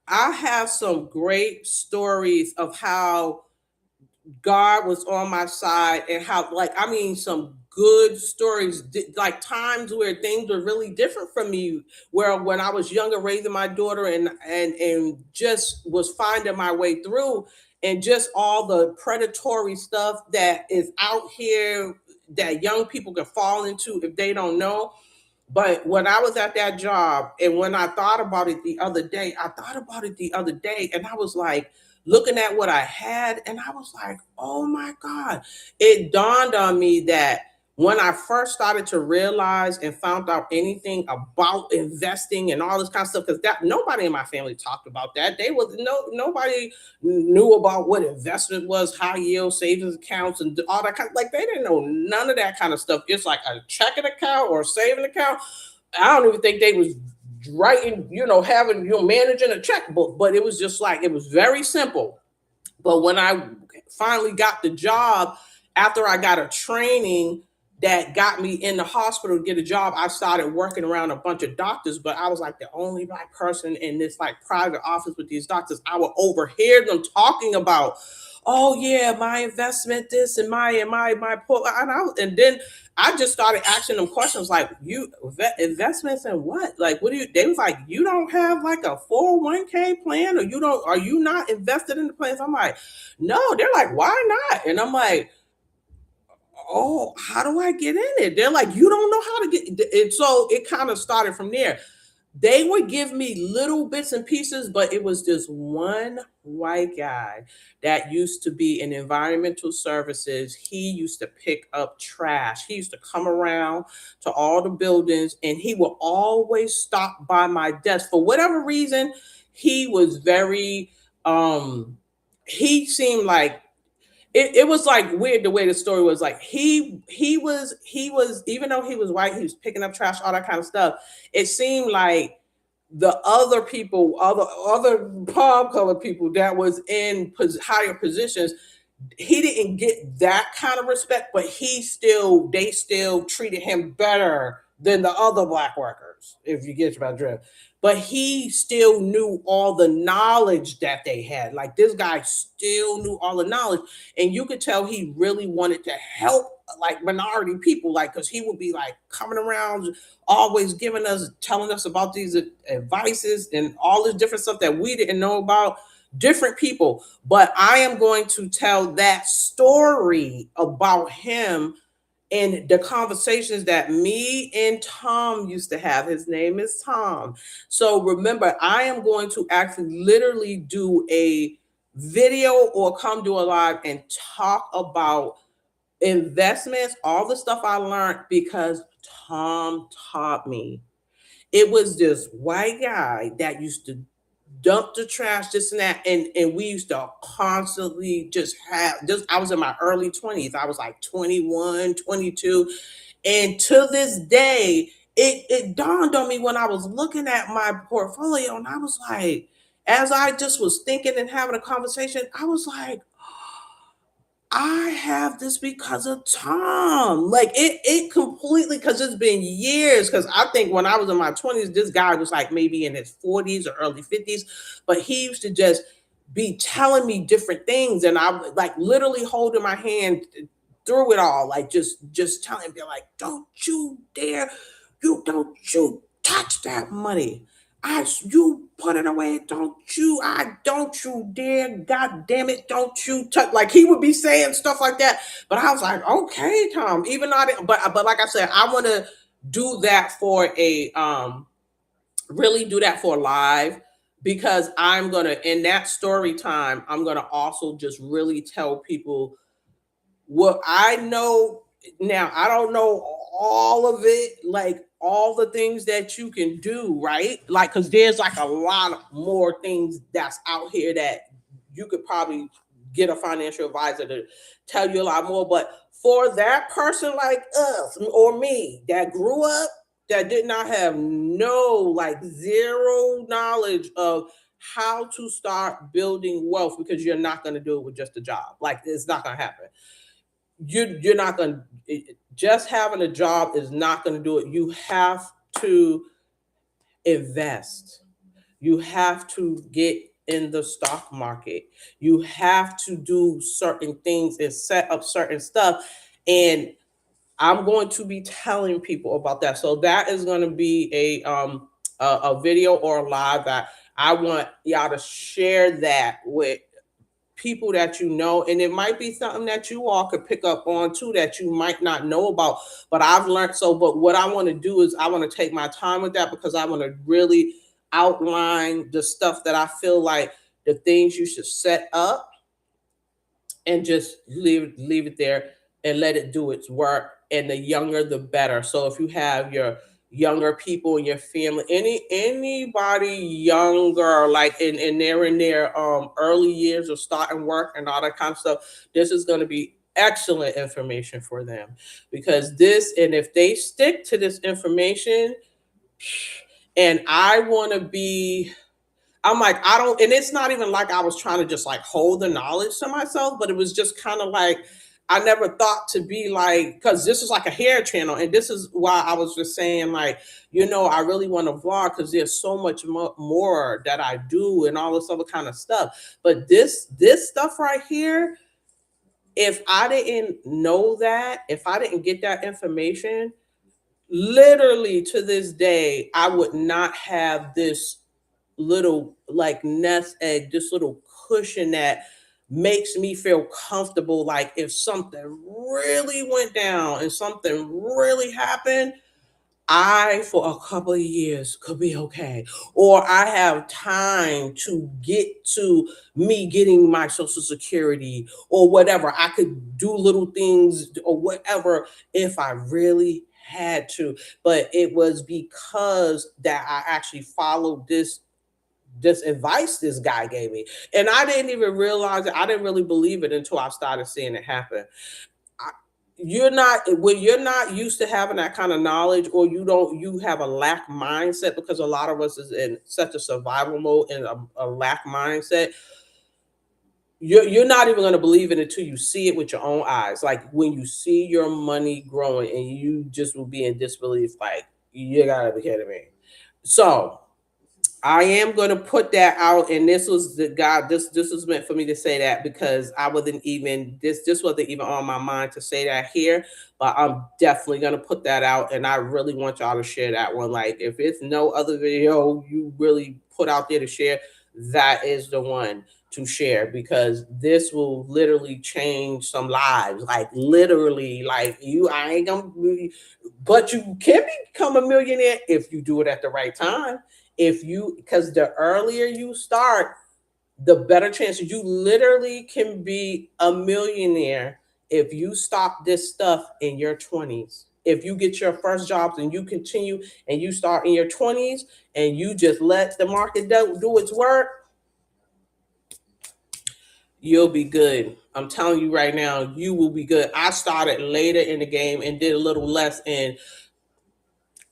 have some great stories of how God was on my side, and how, like, I mean, some good stories, like times where things were really different from me, where when I was younger, raising my daughter, and just was finding my way through, and just all the predatory stuff that is out here that young people can fall into if they don't know. But when I was at that job, and when I thought about it the other day, and I was like looking at what I had, and I was like, oh my God. It dawned on me that when I first started to realize and found out anything about investing and all this kind of stuff, because that nobody in my family talked about that. Nobody knew about what investment was, high yield savings accounts, and all that kind of, like, they didn't know none of that kind of stuff. It's like a checking account or a saving account. I don't even think they was writing, having, managing a checkbook, but it was just like, it was very simple. But when I finally got the job, after I got a training that got me in the hospital to get a job, I started working around a bunch of doctors, but I was like the only Black person in this like private office with these doctors. I would overhear them talking about, oh yeah, my investment, this and and then I just started asking them questions like, you investments in what? Like, what do you? They was like, you don't have like a 401k plan, or you don't? Are you not invested in the plans? I'm like, no. They're like, why not? And I'm like, oh, how do I get in it? They're like, you don't know how to get it. So it kind of started from there. They would give me little bits and pieces, but it was this one white guy that used to be in environmental services. He used to pick up trash. He used to come around to all the buildings, and he would always stop by my desk. For whatever reason, he was very he seemed like it was like weird the way the story was. Like he was even though he was white, he was picking up trash, all that kind of stuff. It seemed like the other people, other palm colored people that was in higher positions, he didn't get that kind of respect, but they still treated him better than the other Black workers, if you get my drift. But he still knew all the knowledge that they had. Like this guy still knew all the knowledge, and you could tell he really wanted to help like minority people, like because he would be like coming around, always telling us about these advices and all this different stuff that we didn't know about, different people. But I am going to tell that story about him and the conversations that me and Tom used to have. His name is Tom. So remember, I am going to actually literally do a video or come do a live and talk about investments, all the stuff I learned because Tom taught me. It was this white guy that used to dump the trash, this and that. And we used to constantly just have just I was in my early 20s. I was like 21, 22. And to this day, it dawned on me when I was looking at my portfolio, and I was like, as I just was thinking and having a conversation, I was like, I have this because of Tom. Like it completely, because it's been years. Because I think when I was in my 20s, this guy was like maybe in his 40s or early 50s, but he used to just be telling me different things, and I would like literally holding my hand through it all, like just telling me like, don't you dare, don't you touch that money. You put it away. Don't you dare, God damn it, don't you touch. Like he would be saying stuff like that. But I was like, okay, Tom, even though I didn't, but like I said, I want to do that for a really do that for live, because I'm gonna in that story time, I'm gonna also just really tell people what I know. Now I don't know all of it, like all the things that you can do, right? Like, because there's like a lot more things that's out here that you could probably get a financial advisor to tell you a lot more. But for that person like us or me that grew up, that did not have no, like zero knowledge of how to start building wealth, because you're not going to do it with just a job. Like it's not going to happen. You're not going to, just having a job is not going to do it. You have to invest. You have to get in the stock market. You have to do certain things and set up certain stuff. And I'm going to be telling people about that. So that is going to be a video or a live that I want y'all to share that with people that you know, and it might be something that you all could pick up on too that you might not know about. But I've learned so. But what I want to do is I want to take my time with that, because I want to really outline the stuff that I feel like the things you should set up, and just leave it there and let it do its work. And the younger the better. So if you have your younger people in your family, anybody younger, like they're in their early years of starting work and all that kind of stuff, this is going to be excellent information for them. Because this, and if they stick to this information, And I want to be, I'm like, I don't, and it's not even like I was trying to just like hold the knowledge to myself, but it was just kind of like, I never thought to be like, because this is like a hair channel. And this is why I was just saying, like, I really want to vlog because there's so much more that I do and all this other kind of stuff. But this stuff right here, if I didn't know that, if I didn't get that information, literally to this day, I would not have this little like nest egg, this little cushion that makes me feel comfortable. Like if something really went down and something really happened, I, for a couple of years, could be okay. Or I have time to get to me getting my Social Security or whatever. I could do little things or whatever if I really had to. But it was because that I actually followed this advice this guy gave me. And I didn't even realize it. I didn't really believe it until I started seeing it happen. I, you're not when you're not used to having that kind of knowledge, or you have a lack mindset, because a lot of us is in such a survival mode and a lack mindset. You're not even going to believe it until you see it with your own eyes. Like when you see your money growing and you just will be in disbelief, like, you gotta be kidding me. So I am going to put that out, and this was the God. This was meant for me to say that because I wasn't even this wasn't even on my mind to say that here, but I'm definitely going to put that out, and I really want y'all to share that one. Like if it's no other video you really put out there to share, that is the one to share, because this will literally change some lives. Like literally, like I ain't gonna, but you can become a millionaire if you do it at the right time. Because the earlier you start, the better chances. You literally can be a millionaire if you stop this stuff in your 20s. If you get your first jobs and you continue and you start in your 20s and you just let the market do its work, you'll be good. I'm telling you right now, you will be good. I started later in the game and did a little less, and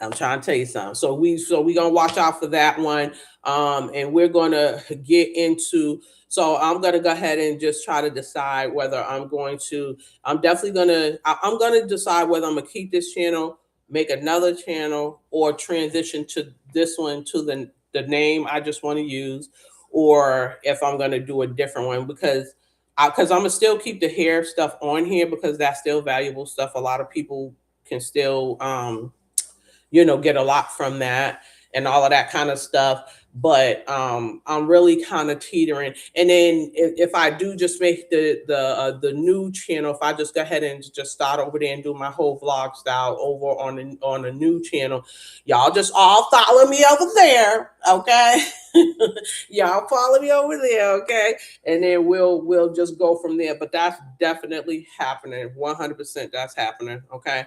I'm trying to tell you something. So we gonna watch out for that one. And we're gonna get into. So I'm gonna go ahead and just try to decide whether I'm going to. I'm definitely gonna. I'm gonna decide whether I'm gonna keep this channel, make another channel, or transition to this one to the name I just want to use, or if I'm gonna do a different one, because I'm gonna still keep the hair stuff on here because that's still valuable stuff. A lot of people can still get a lot from that and all of that kind of stuff. But I'm really kind of teetering. And then if I do just make the new channel, if I just go ahead and just start over there and do my whole vlog style over on a new channel, y'all just all follow me over there, okay? Y'all follow me over there, okay? And then we'll just go from there. But that's definitely happening. 100% that's happening, okay?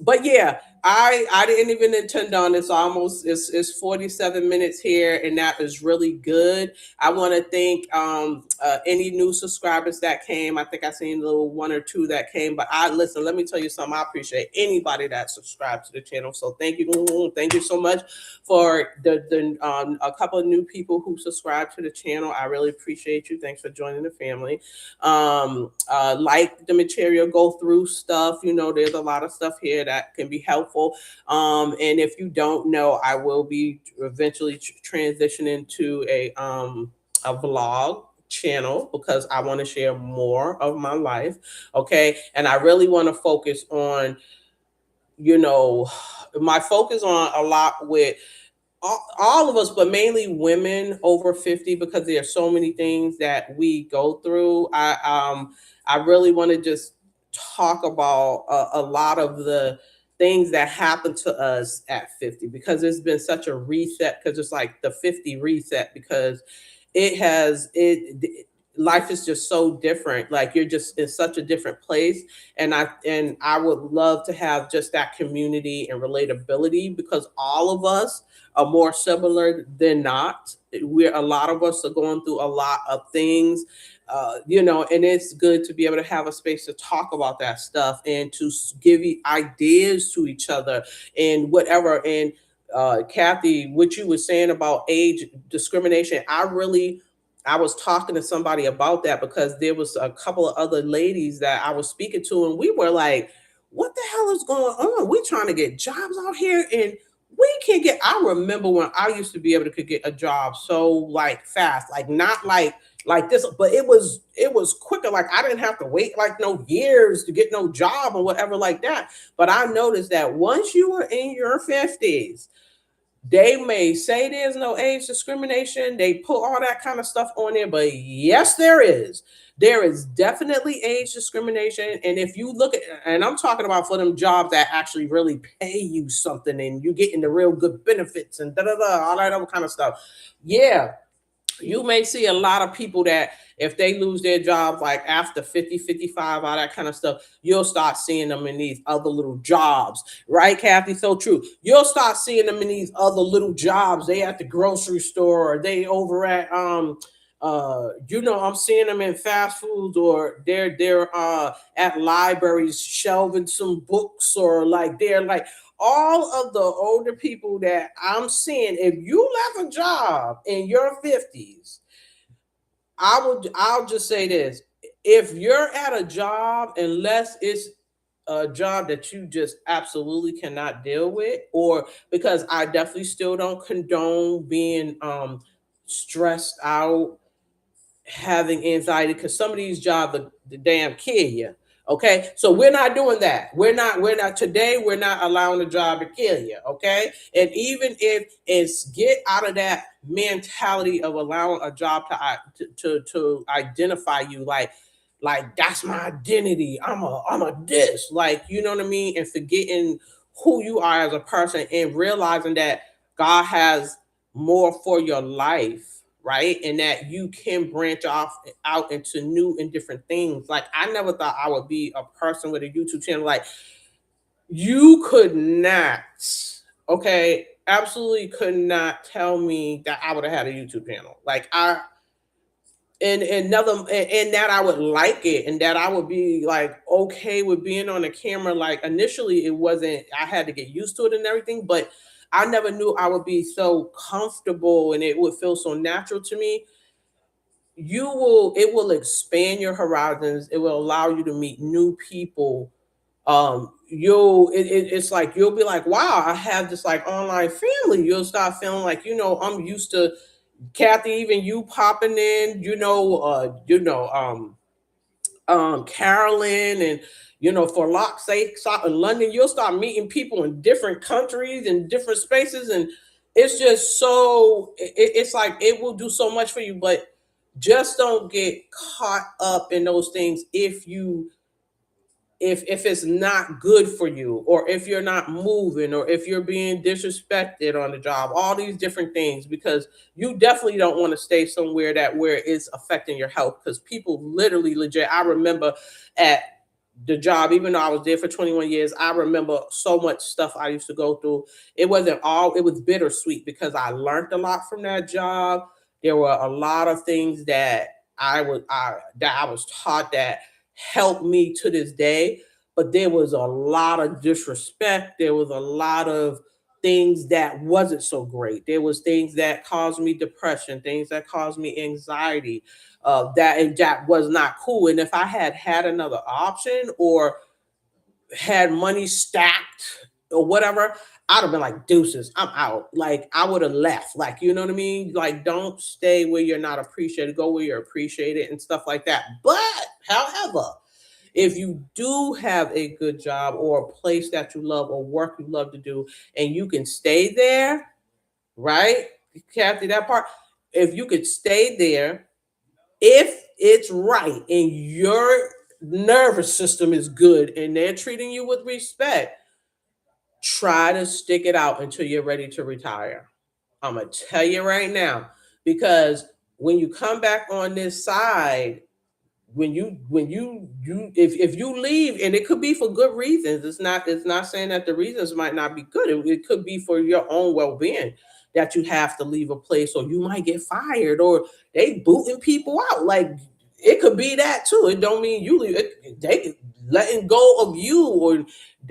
But yeah, I didn't even intend on this. Almost it's 47 minutes here, and that is really good. I want to thank any new subscribers that came. I think I seen a little one or two that came, but I listen. Let me tell you something. I appreciate anybody that subscribed to the channel. So thank you so much for the a couple of new people who subscribed to the channel. I really appreciate you. Thanks for joining the family. Like the material, go through stuff. There's a lot of stuff here that can be helpful. And if you don't know, I will be eventually transitioning to a vlog channel because I want to share more of my life. Okay. And I really want to focus on, my focus on a lot with all of us, but mainly women over 50, because there are so many things that we go through. I really want to just talk about a lot of the things that happen to us at 50, because it's been such a reset, because it's like the 50 reset, because life is just so different. Like you're just in such a different place. And I would love to have just that community and relatability, because all of us are more similar than not. A lot of us are going through a lot of things, and it's good to be able to have a space to talk about that stuff and to give ideas to each other and whatever. And Kathy, what you were saying about age discrimination, I was talking to somebody about that because there was a couple of other ladies that I was speaking to, and we were like, "What the hell is going on? We trying to get jobs out here, and we can't get." I remember when I used to be able to could get a job so like fast, like not like this, but it was quicker. Like I didn't have to wait like no years to get no job or whatever like that. But I noticed that once you were in your 50s, they may say there's no age discrimination. They put all that kind of stuff on there, but yes, there is. There is definitely age discrimination. And if you look at, and I'm talking about for them jobs that actually really pay you something and you getting the real good benefits and da da da, all that other kind of stuff. Yeah, you may see a lot of people that if they lose their jobs like after 50, 55, all that kind of stuff, you'll start seeing them in these other little jobs, right, Kathy? So true. You'll start seeing them in these other little jobs. They at the grocery store, or they over at I'm seeing them in fast foods, or they're at libraries shelving some books, or like they're like all of the older people that I'm seeing. If you left a job in your 50s, I'll just say this. If you're at a job, unless it's a job that you just absolutely cannot deal with, or because I definitely still don't condone being stressed out, having anxiety, because some of these jobs the damn kill you. Okay, so we're not doing that. We're not today. We're not allowing the job to kill you. Okay, and even if it's get out of that mentality of allowing a job to identify you, like that's my identity. I'm a this, like, you know what I mean, and forgetting who you are as a person and realizing that God has more for your life, right? And that you can branch off out into new and different things. Like I never thought I would be a person with a YouTube channel. Like you could not, okay, absolutely could not tell me that I would have had a YouTube channel. Like I and another and that I would like it, and that I would be like okay with being on the camera. Like initially it wasn't, I had to get used to it and everything, but I never knew I would be so comfortable and it would feel so natural to me. It will expand your horizons. It will allow you to meet new people. It's like you'll be like, wow, I have this like online family. You'll start feeling like, I'm used to Kathy, even you popping in, Carolyn, and for lock's sake, in London, you'll start meeting people in different countries and different spaces, and it's just so it's like it will do so much for you, but just don't get caught up in those things if it's not good for you, or if you're not moving, or if you're being disrespected on the job, all these different things, because you definitely don't want to stay somewhere that where it's affecting your health, because people literally legit, I remember at the job, even though I was there for 21 years, I remember so much stuff I used to go through. It was bittersweet because I learned a lot from that job. There were a lot of things that I was taught that helped me to this day, but there was a lot of disrespect. There was a lot of things that wasn't so great. There was things that caused me depression, things that caused me anxiety, that was not cool. And if I had had another option, or had money stacked or whatever, I'd have been like, deuces, I'm out. Like I would have left. Like, you know what I mean? Like, don't stay where you're not appreciated. Go where you're appreciated and stuff like that. But however, if you do have a good job, or a place that you love, or work you love to do, and you can stay there, right? Kathy, that part, if you could stay there, if it's right and your nervous system is good and they're treating you with respect, try to stick it out until you're ready to retire. I'm gonna tell you right now, because when you come back on this side, when you if you leave, and it could be for good reasons, it's not saying that the reasons might not be good. It could be for your own well-being, that you have to leave a place, or you might get fired, or they booting people out. Like it could be that too. It don't mean you leave it, they letting go of you, or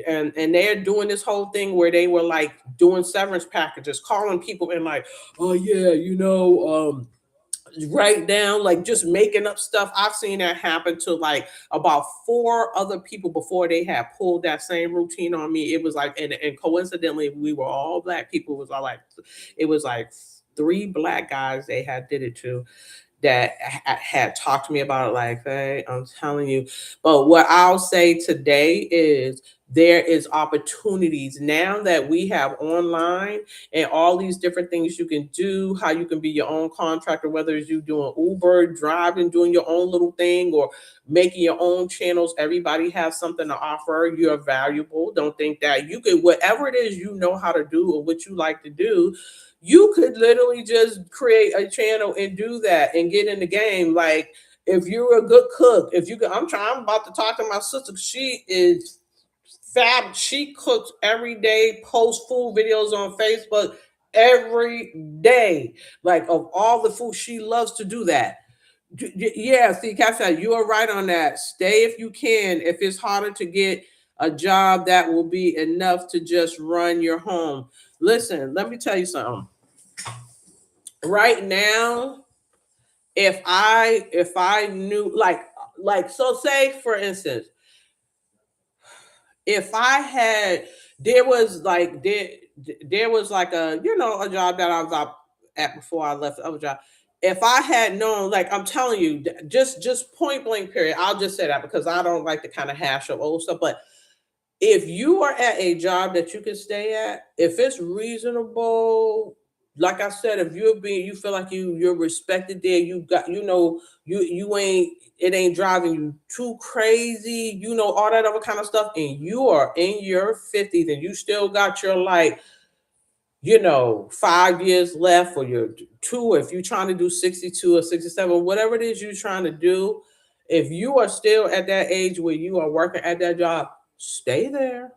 and they're doing this whole thing where they were like doing severance packages, calling people and like, oh yeah, write down, like just making up stuff. I've seen that happen to like about four other people before they had pulled that same routine on me. It was like, and coincidentally, we were all black people. It was like three black guys they had did it to, that had talked to me about it, like, hey, I'm telling you. But what I'll say today is there is opportunities now that we have online and all these different things you can do, how you can be your own contractor, whether it's you doing Uber, driving, doing your own little thing, or making your own channels. Everybody has something to offer. You're valuable. Don't think that you could, whatever it is you know how to do or what you like to do, you could literally just create a channel and do that and get in the game. Like if you're a good cook, if you can, I'm about to talk to my sister. She is fab. She cooks every day, posts food videos on Facebook every day, like of all the food. She loves to do that. Yeah, see, Kasha, you are right on that. Stay if you can. If it's harder to get a job, that will be enough to just run your home. Listen, let me tell you something. Right now, if I knew, like so, say for instance, if I had, there was like a job that I was up at before I left the other job. If I had known, like I'm telling you, just point blank period, I'll just say that because I don't like to kind of hash up old stuff. But if you are at a job that you can stay at, if it's reasonable, like I said, if you feel like you're respected there, you got, you ain't, it ain't driving you too crazy, all that other kind of stuff, and you are in your 50s and you still got your, like, 5 years left, or your two, if you're trying to do 62 or 67, whatever it is you're trying to do, if you are still at that age where you are working at that job, stay there.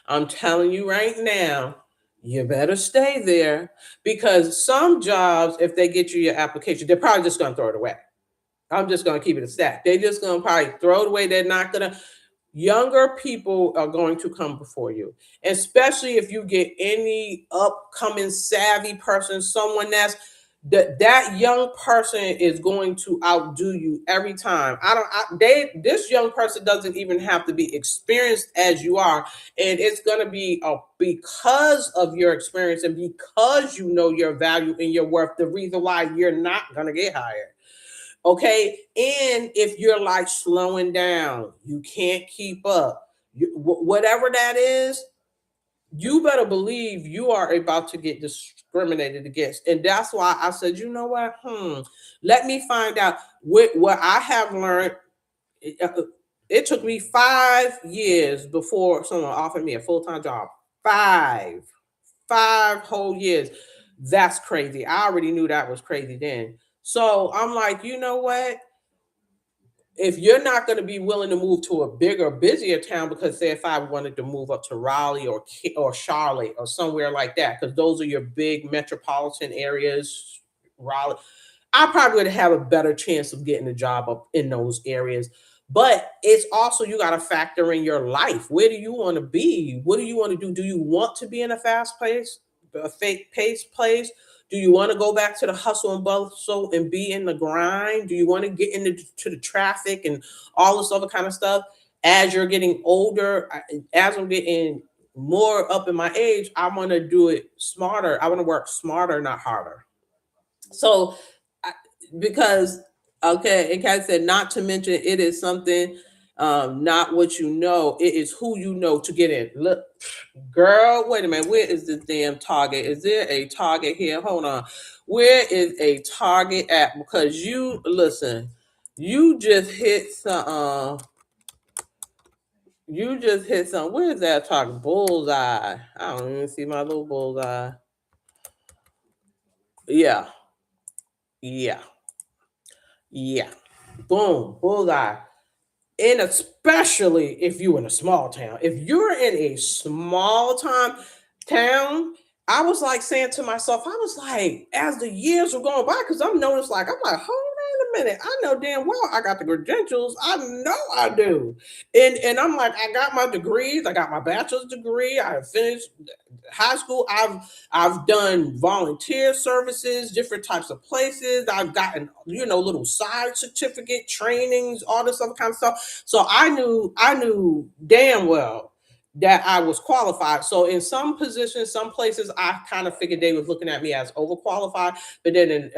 I'm telling you right now, you better stay there, because some jobs, if they get you your application, they're probably just going to throw it away. I'm just going to keep it a stack. They're just going to probably throw it away. They're not going to. Younger people are going to come before you, especially if you get any upcoming savvy person, someone that young person is going to outdo you every time. This young person doesn't even have to be experienced as you are, and it's going to be because of your experience and because you know your value and your worth, the reason why you're not going to get hired. Okay. And if you're like slowing down, you can't keep up, whatever that is, you better believe you are about to get discriminated against. And that's why I said, you know what? Let me find out what I have learned. It took me 5 years before someone offered me a full-time job. Five whole years. That's crazy. I already knew that was crazy then. So I'm like, you know what? If you're not going to be willing to move to a bigger, busier town, because say if I wanted to move up to Raleigh or Charlotte or somewhere like that, because those are your big metropolitan areas, Raleigh, I probably would have a better chance of getting a job up in those areas. But it's also, you got to factor in your life. Where do you want to be? What do you want to do? Do you want to be in a fast place, a fake paced place? Do you want to go back to the hustle and bustle and be in the grind? Do you want to get into to the traffic and all this other kind of stuff? As you're getting older, as I'm getting more up in my age, I want to do it smarter. I want to work smarter, not harder. So, because, okay, and Kat said, not to mention, it is something, not what you know, it is who you know to get in. Look, girl, wait a minute, where is this damn Target? Is there a Target here? Hold on. Where is a Target at? Because you listen, you just hit some. You just hit some. Where is that Target? Bullseye. I don't even see my little bullseye. Yeah, yeah, yeah. Boom, bullseye. And especially if you're in a small town. If you're in a small town, I was like saying to myself, I was like, as the years were going by, because I'm noticed, like, I'm like, hold on a a minute, I know damn well I got the credentials. I know I do. And I'm like, I got my degrees, I got my bachelor's degree, I have finished high school. I've done volunteer services, different types of places. I've gotten, little side certificate trainings, all this other kind of stuff. So I knew damn well that I was qualified. So in some positions, some places, I kind of figured they was looking at me as overqualified. But then,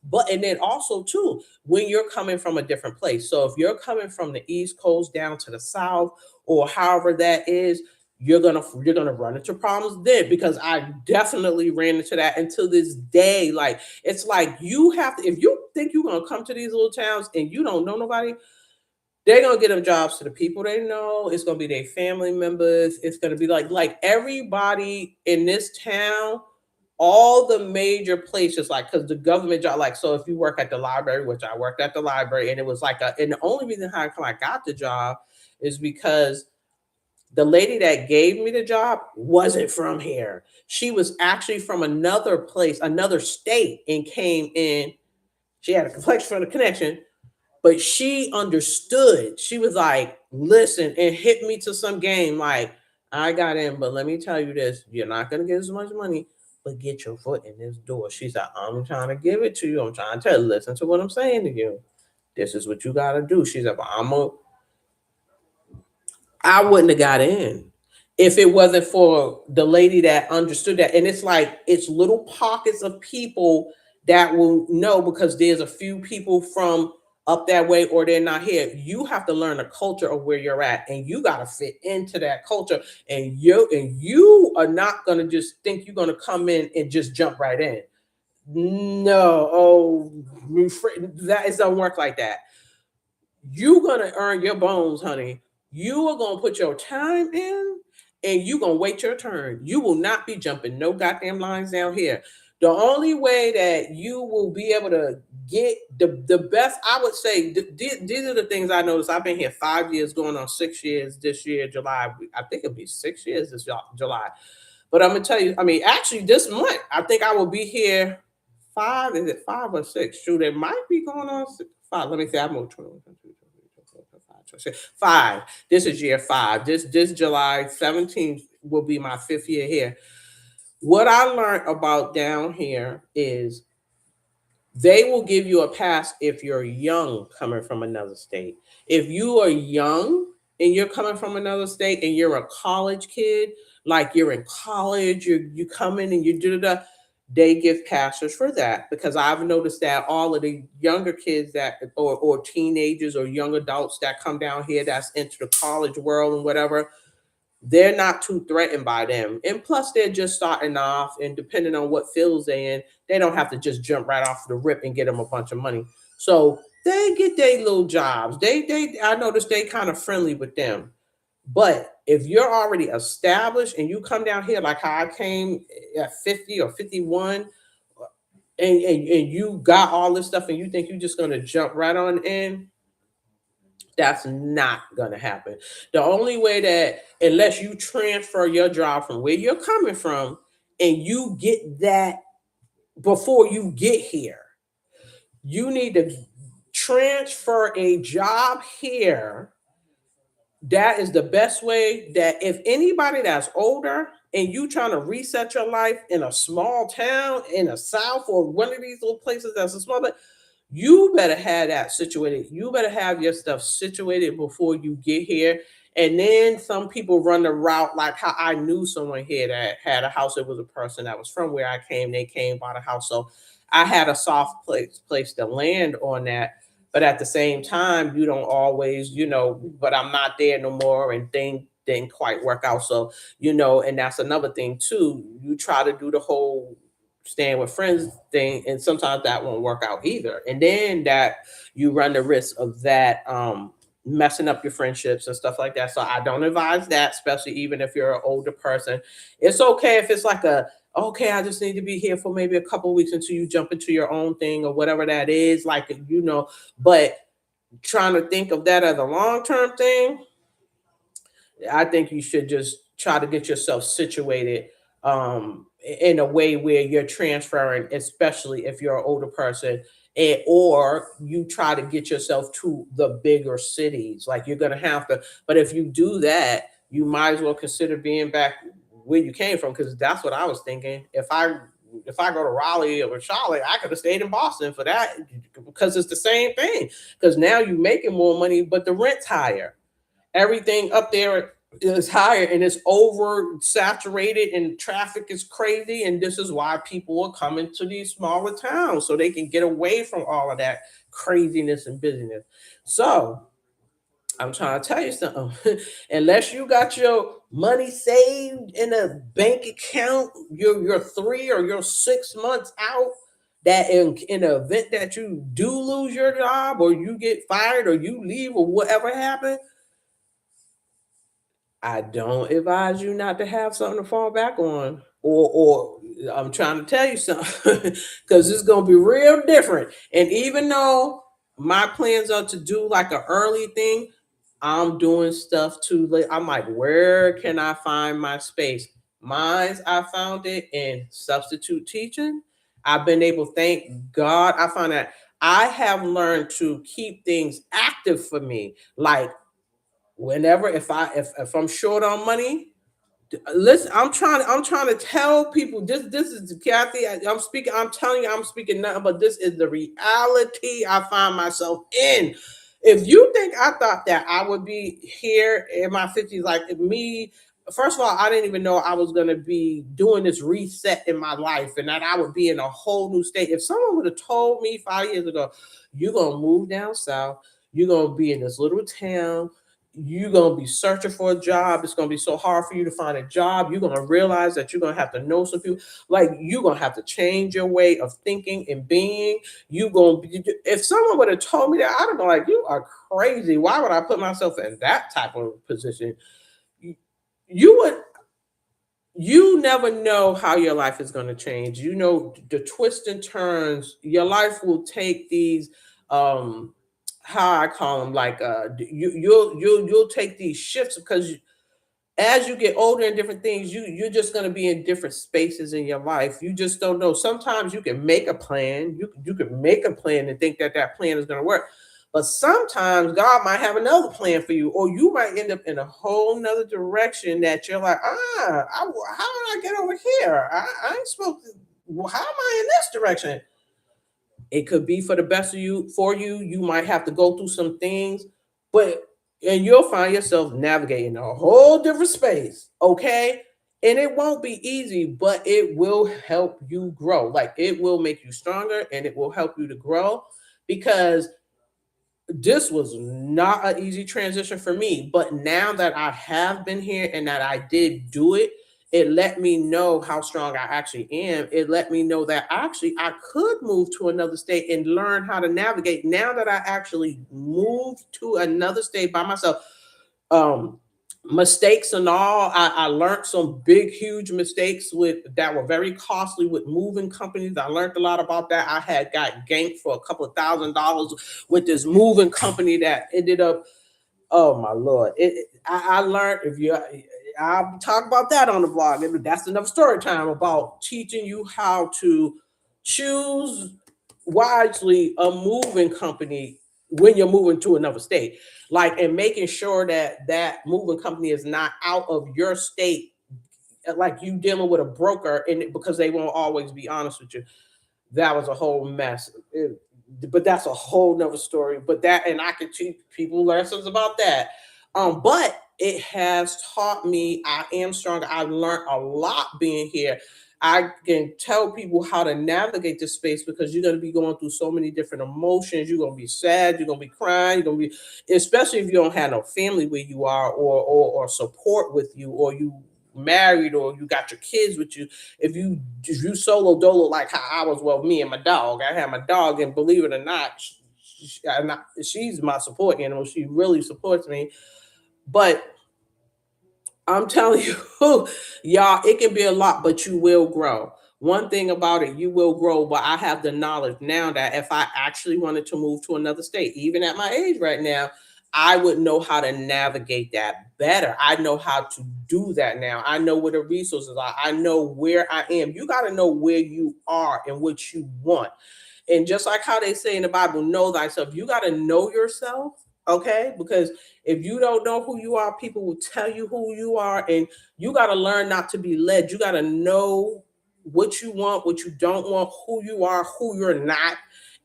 but and then also too, when you're coming from a different place. So if you're coming from the East Coast down to the South, or however that is, you're gonna run into problems then, because I definitely ran into that. Until this day, like, it's like, you have to, if you think you're gonna come to these little towns and you don't know nobody, they're gonna get them jobs to the people they know. It's gonna be their family members. It's gonna be like everybody in this town, all the major places, like, because the government job, like, so if you work at the library, which I worked at the library, and it was like and the only reason how come I got the job is because the lady that gave me the job wasn't from here. She was actually from another place, another state, and came in. She had a complexion for the connection, but she understood. She was like, listen, and hit me to some game. Like, I got in, but let me tell you this, you're not gonna get as much money, but get your foot in this door. She said, I'm trying to give it to you. I'm trying to tell you, listen to what I'm saying to you. This is what you gotta do. She said, but I wouldn't have got in if it wasn't for the lady that understood that. And it's like, it's little pockets of people that will know, because there's a few people from up that way, or they're not here. You have to learn the culture of where you're at, and you got to fit into that culture. And you are not going to just think you're going to come in and just jump right in. No, that it don't work like that. You're gonna earn your bones, honey. You are gonna put your time in, and you gonna wait your turn. You will not be jumping no goddamn lines down here. The only way that you will be able to get the best, I would say, these are the things I noticed. I've been here 5 years, going on 6 years this year, July. I think it'll be 6 years this July. But I'm gonna tell you, I mean, actually, this month, I think I will be here five. Is it 5 or 6? Shoot, it might be going on five. Let me see. I'm on 5. This is year 5. This July 17th will be my 5th year here. What I learned about down here is they will give you a pass if you're young coming from another state. If you are young and you're coming from another state and you're a college kid, like you're in college, you come in and you do the, they give passes for that, because I've noticed that all of the younger kids that, or teenagers or young adults that come down here that's into the college world and whatever, they're not too threatened by them. And plus, they're just starting off, and depending on what fields they're in, they don't have to just jump right off the rip and get them a bunch of money. So they get their little jobs. I noticed they kind of friendly with them. But if you're already established and you come down here like how I came at 50 or 51, and you got all this stuff, and you think you're just gonna jump right on in, that's not gonna happen. The only way that, unless you transfer your job from where you're coming from, and you get that before you get here, you need to transfer a job here. That is the best way. That if anybody that's older and you trying to reset your life in a small town in the South, or one of these little places that's a small, but you better have that situated. You better have your stuff situated before you get here. And then some people run the route, like how I knew someone here that had a house. It was a person that was from where I came. They came, bought a house. So I had a soft place to land on that. But at the same time, you don't always, but I'm not there no more, and things didn't quite work out. So, and that's another thing too. You try to do the whole staying with friends thing, and sometimes that won't work out either. And then that you run the risk of that messing up your friendships and stuff like that. So I don't advise that, especially even if you're an older person. It's okay if it's like okay, I just need to be here for maybe a couple of weeks until you jump into your own thing or whatever that is, like, but trying to think of that as a long-term thing, I think you should just try to get yourself situated in a way where you're transferring, especially if you're an older person, or you try to get yourself to the bigger cities. Like you're gonna have to, but if you do that, you might as well consider being back where you came from, because that's what I was thinking. If I go to Raleigh or Charlotte, I could have stayed in Boston for that, because it's the same thing. Because now you're making more money, but the rent's higher. Everything up there is higher, and it's over saturated, and traffic is crazy. And this is why people are coming to these smaller towns, so they can get away from all of that craziness and busyness. So I'm trying to tell you something. Unless you got your money saved in a bank account, you're 3 or 6 months out. That in the event that you do lose your job, or you get fired, or you leave, or whatever happened, I don't advise you not to have something to fall back on. Or I'm trying to tell you something, because it's gonna be real different. And even though my plans are to do like an early thing, I'm doing stuff too late. I'm like, where can I find my space? Mine's, I found it in substitute teaching. I've been able, thank God, I found that I have learned to keep things active for me. Like whenever, if I'm short on money, listen, I'm trying to tell people, this is Kathy. I'm speaking, I'm telling you, I'm speaking nothing but this is the reality I find myself in. If you think I thought that I would be here in my 50s, like me, first of all, I didn't even know I was going to be doing this reset in my life, and that I would be in a whole new state. If someone would have told me 5 years ago, you're going to move down south, you're going to be in this little town, you're going to be searching for a job, it's going to be so hard for you to find a job, you're going to realize that you're going to have to know some people, like you're going to have to change your way of thinking and being. You going to be, if someone would have told me that, I'd have been like, you are crazy, why would I put myself in that type of position? You would, you never know how your life is going to change. You know, the twists and turns, your life will take these, um how I call them, like you'll take these shifts, because as you get older and different things, you're just going to be in different spaces in your life. You just don't know. Sometimes you can make a plan, you can make a plan and think that that plan is going to work, but sometimes God might have another plan for you, or you might end up in a whole nother direction that you're like, how did I get over here? I ain't supposed to. How am I in this direction? It could be for the best of you, for you. You might have to go through some things, but and you'll find yourself navigating a whole different space. Okay. And it won't be easy, but it will help you grow. Like it will make you stronger, and it will help you to grow, because this was not an easy transition for me. But now that I have been here and that I did do it, it let me know how strong I actually am. It let me know that actually I could move to another state and learn how to navigate. Now that I actually moved to another state by myself, um mistakes and all, I learned some big huge mistakes with that were very costly with moving companies. I learned a lot about that. I had got ganked for a couple of $1,000 with this moving company that ended up, oh my lord, I learned, if you, I'll talk about that on the blog. That's another story time about teaching you how to choose wisely a moving company when you're moving to another state, like, and making sure that that moving company is not out of your state, like you dealing with a broker, and because they won't always be honest with you. That was a whole mess. But that's a whole nother story. But that, and I can teach people lessons about that. But it has taught me I am stronger. I've learned a lot being here. I can tell people how to navigate this space, because you're going to be going through so many different emotions. You're going to be sad. You're going to be crying. You're going to be, especially if you don't have no family where you are, or support with you, or you married, or you got your kids with you. If you solo dolo like how I was, well, me and my dog, I had my dog, and believe it or not, she's my support animal. She really supports me. But I'm telling you, y'all, it can be a lot, but you will grow. One thing about it, you will grow. But I have the knowledge now that if I actually wanted to move to another state, even at my age right now, I would know how to navigate that better. I know how to do that now. I know where the resources are. I know where I am. You got to know where you are and what you want. And just like how they say in the Bible, know thyself. You got to know yourself, okay? Because if you don't know who you are, people will tell you who you are, and you got to learn not to be led. You got to know what you want, what you don't want, who you are, who you're not,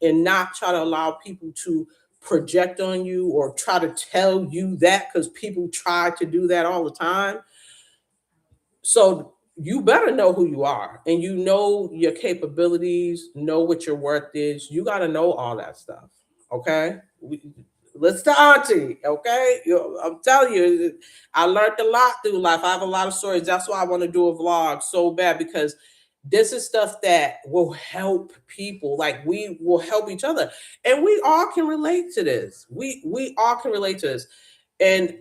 and not try to allow people to project on you or try to tell you that, because people try to do that all the time. So you better know who you are, and you know your capabilities, know what your worth is. You got to know all that stuff. Okay. Listen to Auntie. Okay. I'm telling you, I learned a lot through life. I have a lot of stories. That's why I want to do a vlog so bad, because this is stuff that will help people. Like, we will help each other, and we all can relate to this. We all can relate to this. And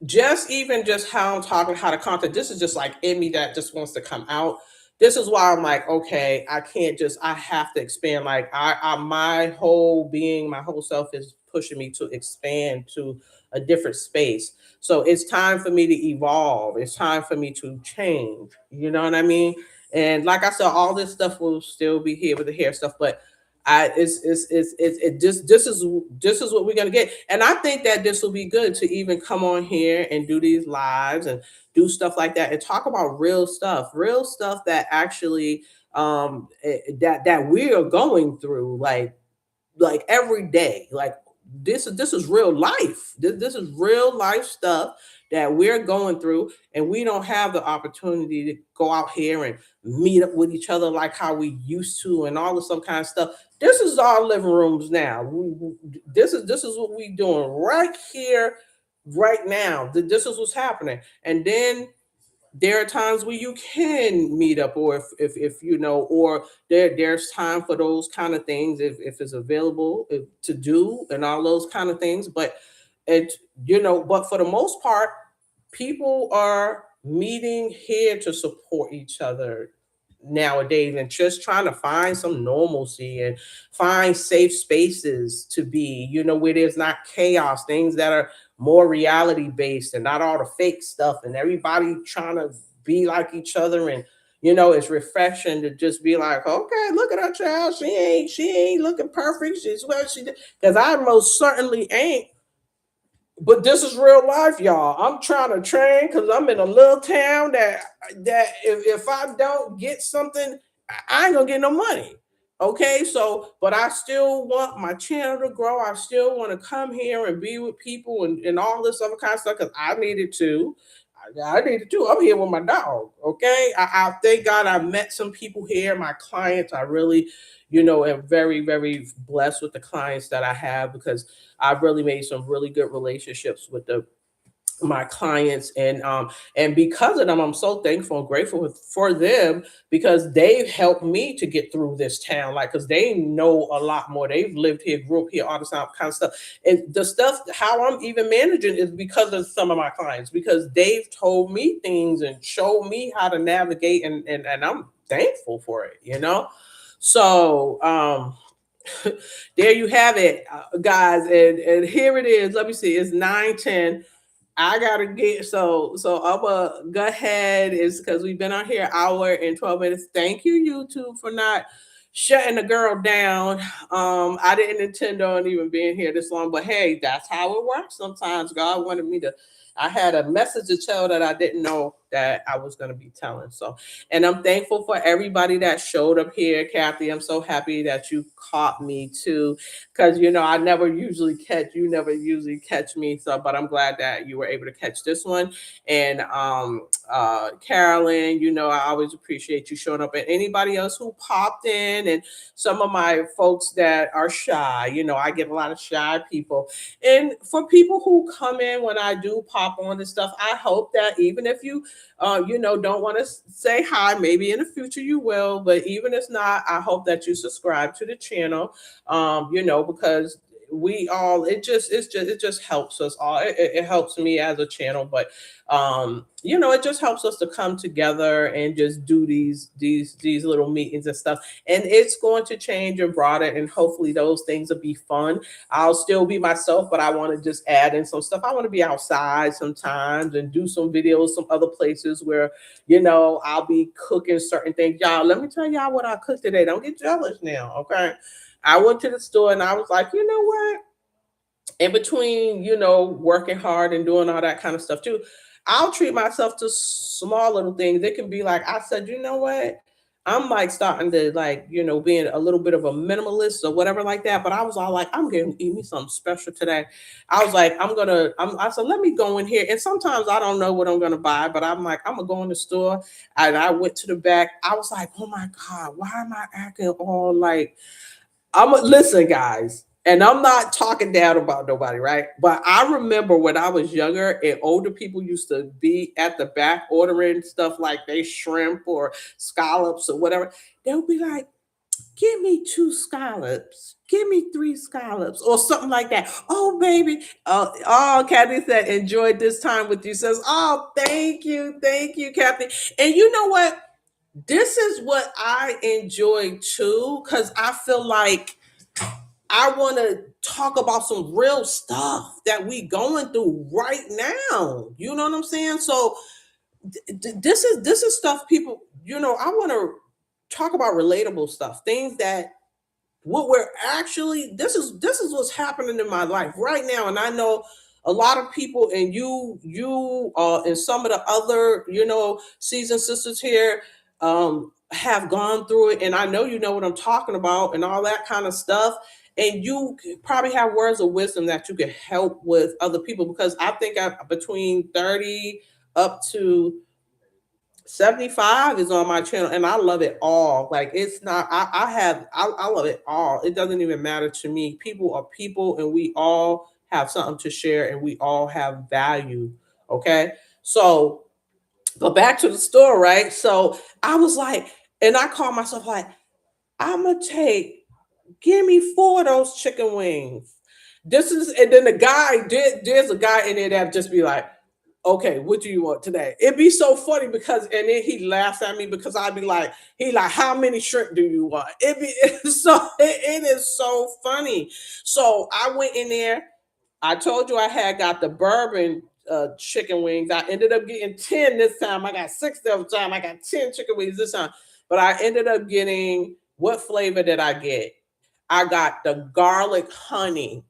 just even just how I'm talking, how the content, this is just like in me that just wants to come out. This is why I'm like, okay, I can't just, I have to expand. Like, my whole being, my whole self is pushing me to expand to a different space. So it's time for me to evolve. It's time for me to change. You know what I mean? And like I said, all this stuff will still be here with the hair stuff, but I it's it just this is what we're gonna get. And I think that this will be good to even come on here and do these lives and do stuff like that and talk about real stuff that actually that we are going through, like every day. Like, this is real life. This is real life stuff that we're going through, and we don't have the opportunity to go out here and meet up with each other like how we used to, and all of some kind of stuff. This is our living rooms now. This is what we doing right here, right now. This is what's happening. And then there are times where you can meet up, or if you know, or there's time for those kind of things, if it's available to do, and all those kind of things. But it but for the most part, people are meeting here to support each other nowadays, and just trying to find some normalcy and find safe spaces to be, where there's not chaos, things that are more reality based and not all the fake stuff, and everybody trying to be like each other. And it's refreshing to just be like, okay, look at her child, she ain't looking perfect, she's what she did, because I most certainly ain't. But this is real life, y'all. I'm trying to train because I'm in a little town that if I don't get something, I ain't gonna get no money. Okay, so but I still want my channel to grow. I still want to come here and be with people, and all this other kind of stuff, because I needed to. I needed to. I'm here with my dog. Okay. I thank God I met some people here, my clients. I really, am very, very blessed with the clients that I have, because I've really made some really good relationships with my clients. And because of them, I'm so thankful and grateful for them, because they've helped me to get through this town, like, because they know a lot more. They've lived here, grew up here, all this kind of stuff. And the stuff how I'm even managing is because of some of my clients, because they've told me things and showed me how to navigate, and I'm thankful for it. So there you have it, guys. And here it is. Let me see, it's 9:10. I gotta get, so I'm gonna go ahead, is because we've been on here an hour and 12 minutes. Thank you, YouTube, for not shutting the girl down. I didn't intend on even being here this long, but hey, that's how it works sometimes. God wanted me to, I had a message to tell that I didn't know that I was going to be telling. So, and I'm thankful for everybody that showed up here. Kathy, I'm so happy that you caught me too, because I never usually catch you, never usually catch me. So, but I'm glad that you were able to catch this one. And Carolyn, I always appreciate you showing up, and anybody else who popped in, and some of my folks that are shy. I get a lot of shy people. And for people who come in when I do pop on and stuff, I hope that even if you don't want to say hi, maybe in the future you will, but even if not, I hope that you subscribe to the channel, because we all, it just helps us all. It helps me as a channel, but it just helps us to come together and just do these little meetings and stuff. And it's going to change and broaden, and hopefully those things will be fun. I'll still be myself, but I want to just add in some stuff. I want to be outside sometimes and do some videos, some other places where, I'll be cooking certain things. Y'all, let me tell y'all what I cooked today. Don't get jealous now, okay? I went to the store and I was like, you know what? In between, working hard and doing all that kind of stuff too, I'll treat myself to small little things. It can be like, I said, you know what? I'm like starting to like, being a little bit of a minimalist or whatever like that. But I was all like, I'm gonna eat me something special today. I was like, I said, let me go in here. And sometimes I don't know what I'm gonna buy, but I'm like, I'm gonna go in the store. And I went to the back. I was like, oh my God, why am I acting all like listen, guys, and I'm not talking down about nobody, right? But I remember when I was younger and older people used to be at the back ordering stuff like they shrimp or scallops or whatever. They'll be like, give me 2 scallops, give me 3 scallops, or something like that. Oh, baby. Kathy said, enjoyed this time with you. Says, oh, thank you, Kathy. And you know what? This is what I enjoy too, because I feel like I want to talk about some real stuff that we going through right now. You know what I'm saying? So this is stuff people, I want to talk about relatable stuff, things that what we're actually this is what's happening in my life right now. And I know a lot of people, and you and some of the other seasoned sisters here have gone through it, and I know you know what I'm talking about and all that kind of stuff. And you probably have words of wisdom that you could help with other people, because I think between 30 up to 75 is on my channel, and I love it all. Like, it's not, I love it all. It doesn't even matter to me. People are people, and we all have something to share, and we all have value. Okay. So, but back to the store, right? So I was like, and I called myself like, I'm gonna give me 4 of those chicken wings. And then there's a guy in there that just be like, okay, what do you want today? It'd be so funny because, and then he laughs at me because I'd be like, how many shrimp do you want? It is so funny. So I went in there. I told you I had got the bourbon chicken wings. I ended up getting 10 this time. I got 6 the other time. I got 10 chicken wings this time. But I ended up getting, what flavor did I get? I got the garlic honey.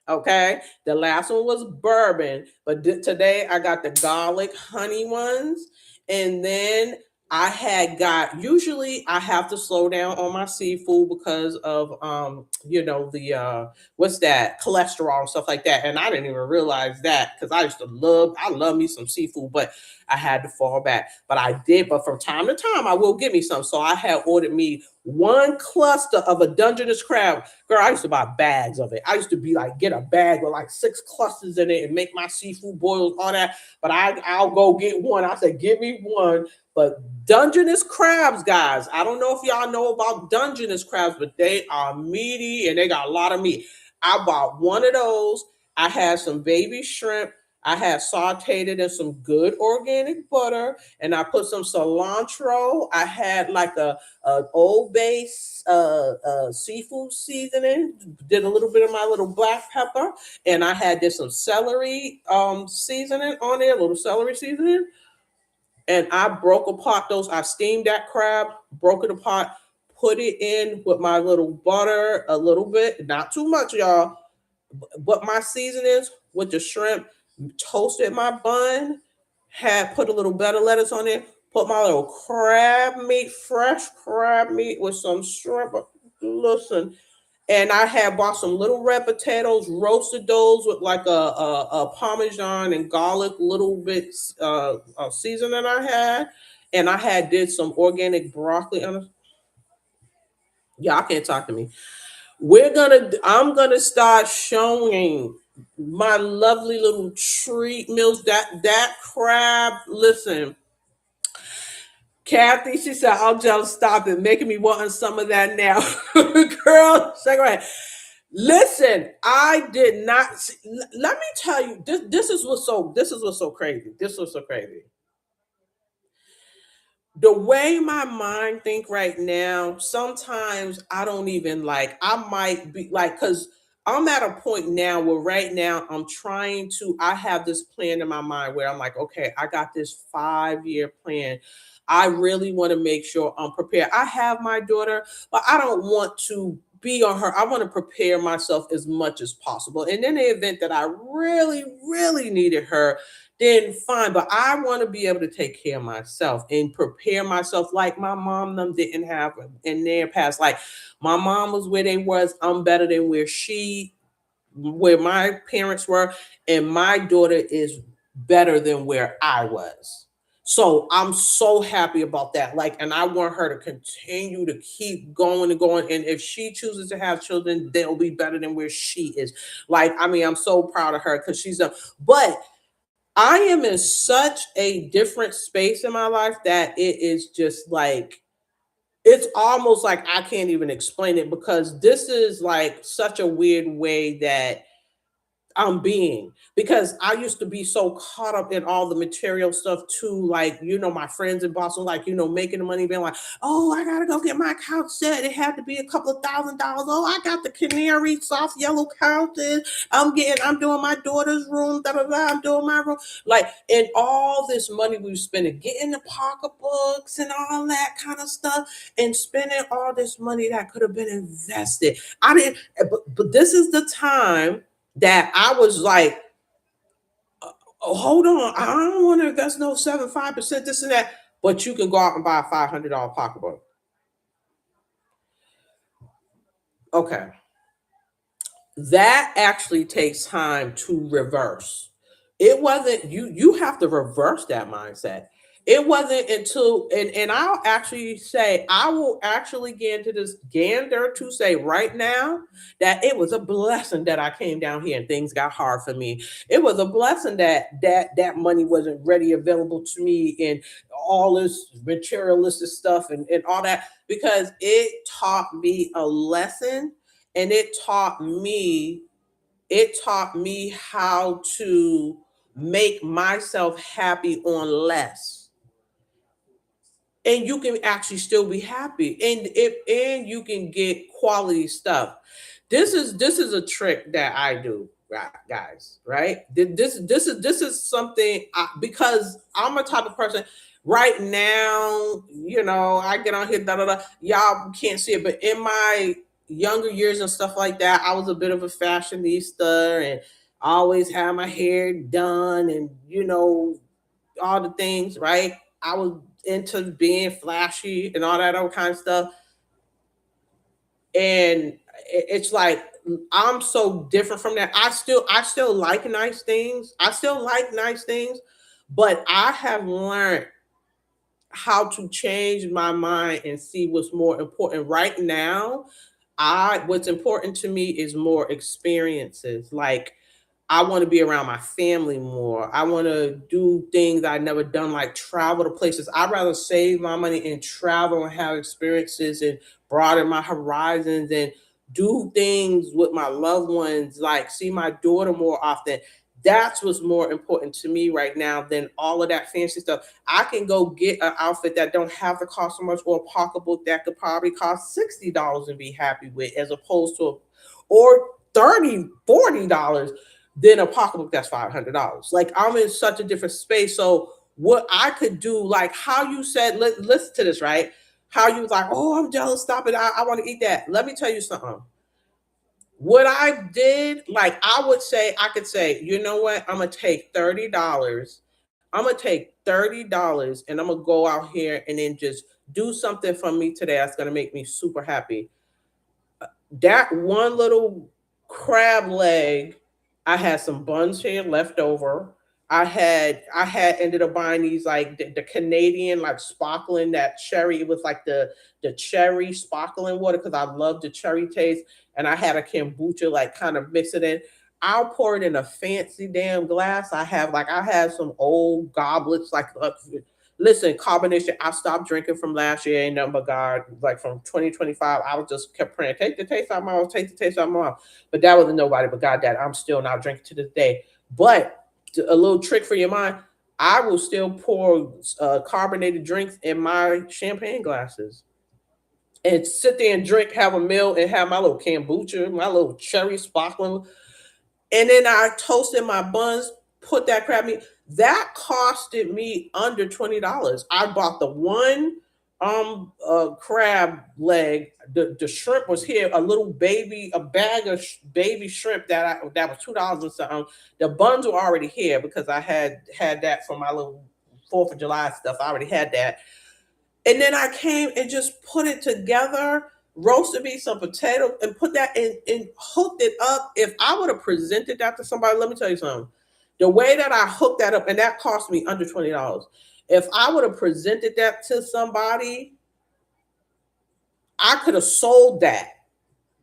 Okay. The last one was bourbon, but today I got the garlic honey ones. And then I had got, usually I have to slow down on my seafood because of the what's that, cholesterol and stuff like that. And I didn't even realize that, because I love me some seafood, but I had to fall back. But I did, but from time to time I will get me some. So I had ordered me 1 cluster of a Dungeness crab. Girl, I used to buy bags of it. I used to be like, get a bag with like 6 clusters in it and make my seafood boils, all that. But I'll go get one. I said, give me one. But Dungeness crabs, guys, I don't know if y'all know about Dungeness crabs, but they are meaty and they got a lot of meat. I bought 1 of those. I had some baby shrimp. I had sauteed it in some good organic butter, and I put some cilantro. I had like a Old Base seafood seasoning. Did a little bit of my little black pepper, and I had just some celery seasoning on there, a little celery seasoning. And I broke apart those. I steamed that crab, broke it apart, put it in with my little butter, a little bit, not too much, y'all. But my seasonings with the shrimp, toasted my bun, had put a little better lettuce on it, put my little crab meat, fresh crab meat with some shrimp. Listen, and I had bought some little red potatoes, roasted those with like a Parmesan and garlic, little bits of seasoning I had, and I had did some organic broccoli. Y'all can't talk to me. I'm gonna start showing my lovely little treat meals. That crab, listen, Kathy, she said, I'll just stop it, making me want some of that now. Girl, shake her head. Listen, I did not see, let me tell you, this is what's so crazy. This was so crazy. The way my mind think right now, sometimes I don't even like, I might be like, because I'm at a point now where right now I'm trying to, I have this plan in my mind where I'm like, okay, I got this 5 year plan. I really want to make sure I'm prepared. I have my daughter, but I don't want to be on her. I want to prepare myself as much as possible. And in the event that I really, really needed her, then fine. But I want to be able to take care of myself and prepare myself like my mom them didn't have in their past. Like my mom was where they was. I'm better than where my parents were, and my daughter is better than where I was. So I'm so happy about that. Like, and I want her to continue to keep going and going. And if she chooses to have children, they'll be better than where she is. Like, I mean, I'm so proud of her because she's a, but I am in such a different space in my life that it is just like it's almost like I can't even explain it because this is like such a weird way that I'm being, because I used to be so caught up in all the material stuff too. Like, my friends in Boston, like, making the money, being like, oh, I gotta go get my couch set. It had to be a couple of $1,000. Oh, I got the canary soft yellow couches. I'm doing my daughter's room, da da da. I'm doing my room. Like, and all this money we were spending, getting the pocketbooks and all that kind of stuff, and spending all this money that could have been invested. I didn't, but this is the time that I was like, oh, hold on, I don't want to invest no 7.5% this and that, but you can go out and buy a $500 pocketbook. Okay, that actually takes time to reverse. It wasn't you have to reverse that mindset. It wasn't until, and I'll actually say, I will actually get into this gander to say right now that it was a blessing that I came down here and things got hard for me. It was a blessing that money wasn't ready available to me and all this materialistic stuff and all that, because it taught me a lesson, and it taught me how to make myself happy on less, and you can actually still be happy, and you can get quality stuff. This is a trick that I do, right, guys, right? This is something because I'm a type of person right now, I get on here, da da da, y'all can't see it, but in my younger years and stuff like that, I was a bit of a fashionista, and I always had my hair done, and all the things, right? I was into being flashy and all that other kind of stuff. And it's like I'm so different from that. I still like nice things. I still like nice things, but I have learned how to change my mind and see what's more important right now. I What's important to me is more experiences. Like, I want to be around my family more. I want to do things I never done, like travel to places. I'd rather save my money and travel and have experiences and broaden my horizons and do things with my loved ones, like see my daughter more often. That's what's more important to me right now than all of that fancy stuff. I can go get an outfit that don't have to cost so much, or a pocketbook that could probably cost $60 and be happy with, as opposed to, or 30, $40 than a pocketbook that's $500. Like, I'm in such a different space. So what I could do, like how you said, listen to this, right? How you was like, oh, I'm jealous, stop it. I want to eat that. Let me tell you something. What I did, like I could say, you know what? I'm gonna take $30. I'm gonna take $30 and I'm gonna go out here and then just do something for me today that's gonna make me super happy. That one little crab leg, I had some buns here left over. I had ended up buying these, like the Canadian, like sparkling, that cherry. It was like the cherry sparkling water because I love the cherry taste. And I had a kombucha, like kind of mix it in. I'll pour it in a fancy damn glass. I have some old goblets, like Listen, carbonation, I stopped drinking from last year. Ain't nothing but God. Like from 2025, I was just kept praying, take the taste out of my mouth, take the taste out of my mouth. But that wasn't nobody but God that I'm still not drinking to this day. But a little trick for your mind, I will still pour carbonated drinks in my champagne glasses and sit there and drink, have a meal, and have my little kombucha, my little cherry sparkling, and then I toasted my buns, put that crab meat. That costed me under $20. I bought the one crab leg. The shrimp was here, a little baby, a bag of baby shrimp that was $2 and something. The buns were already here because I had that for my little Fourth of July stuff. I already had that, and then I came and just put it together, roasted me some potato, and put that in and hooked it up. If I would have presented that to somebody, let me tell you something. The way that I hooked that up, and that cost me under $20. If I would have presented that to somebody, I could have sold that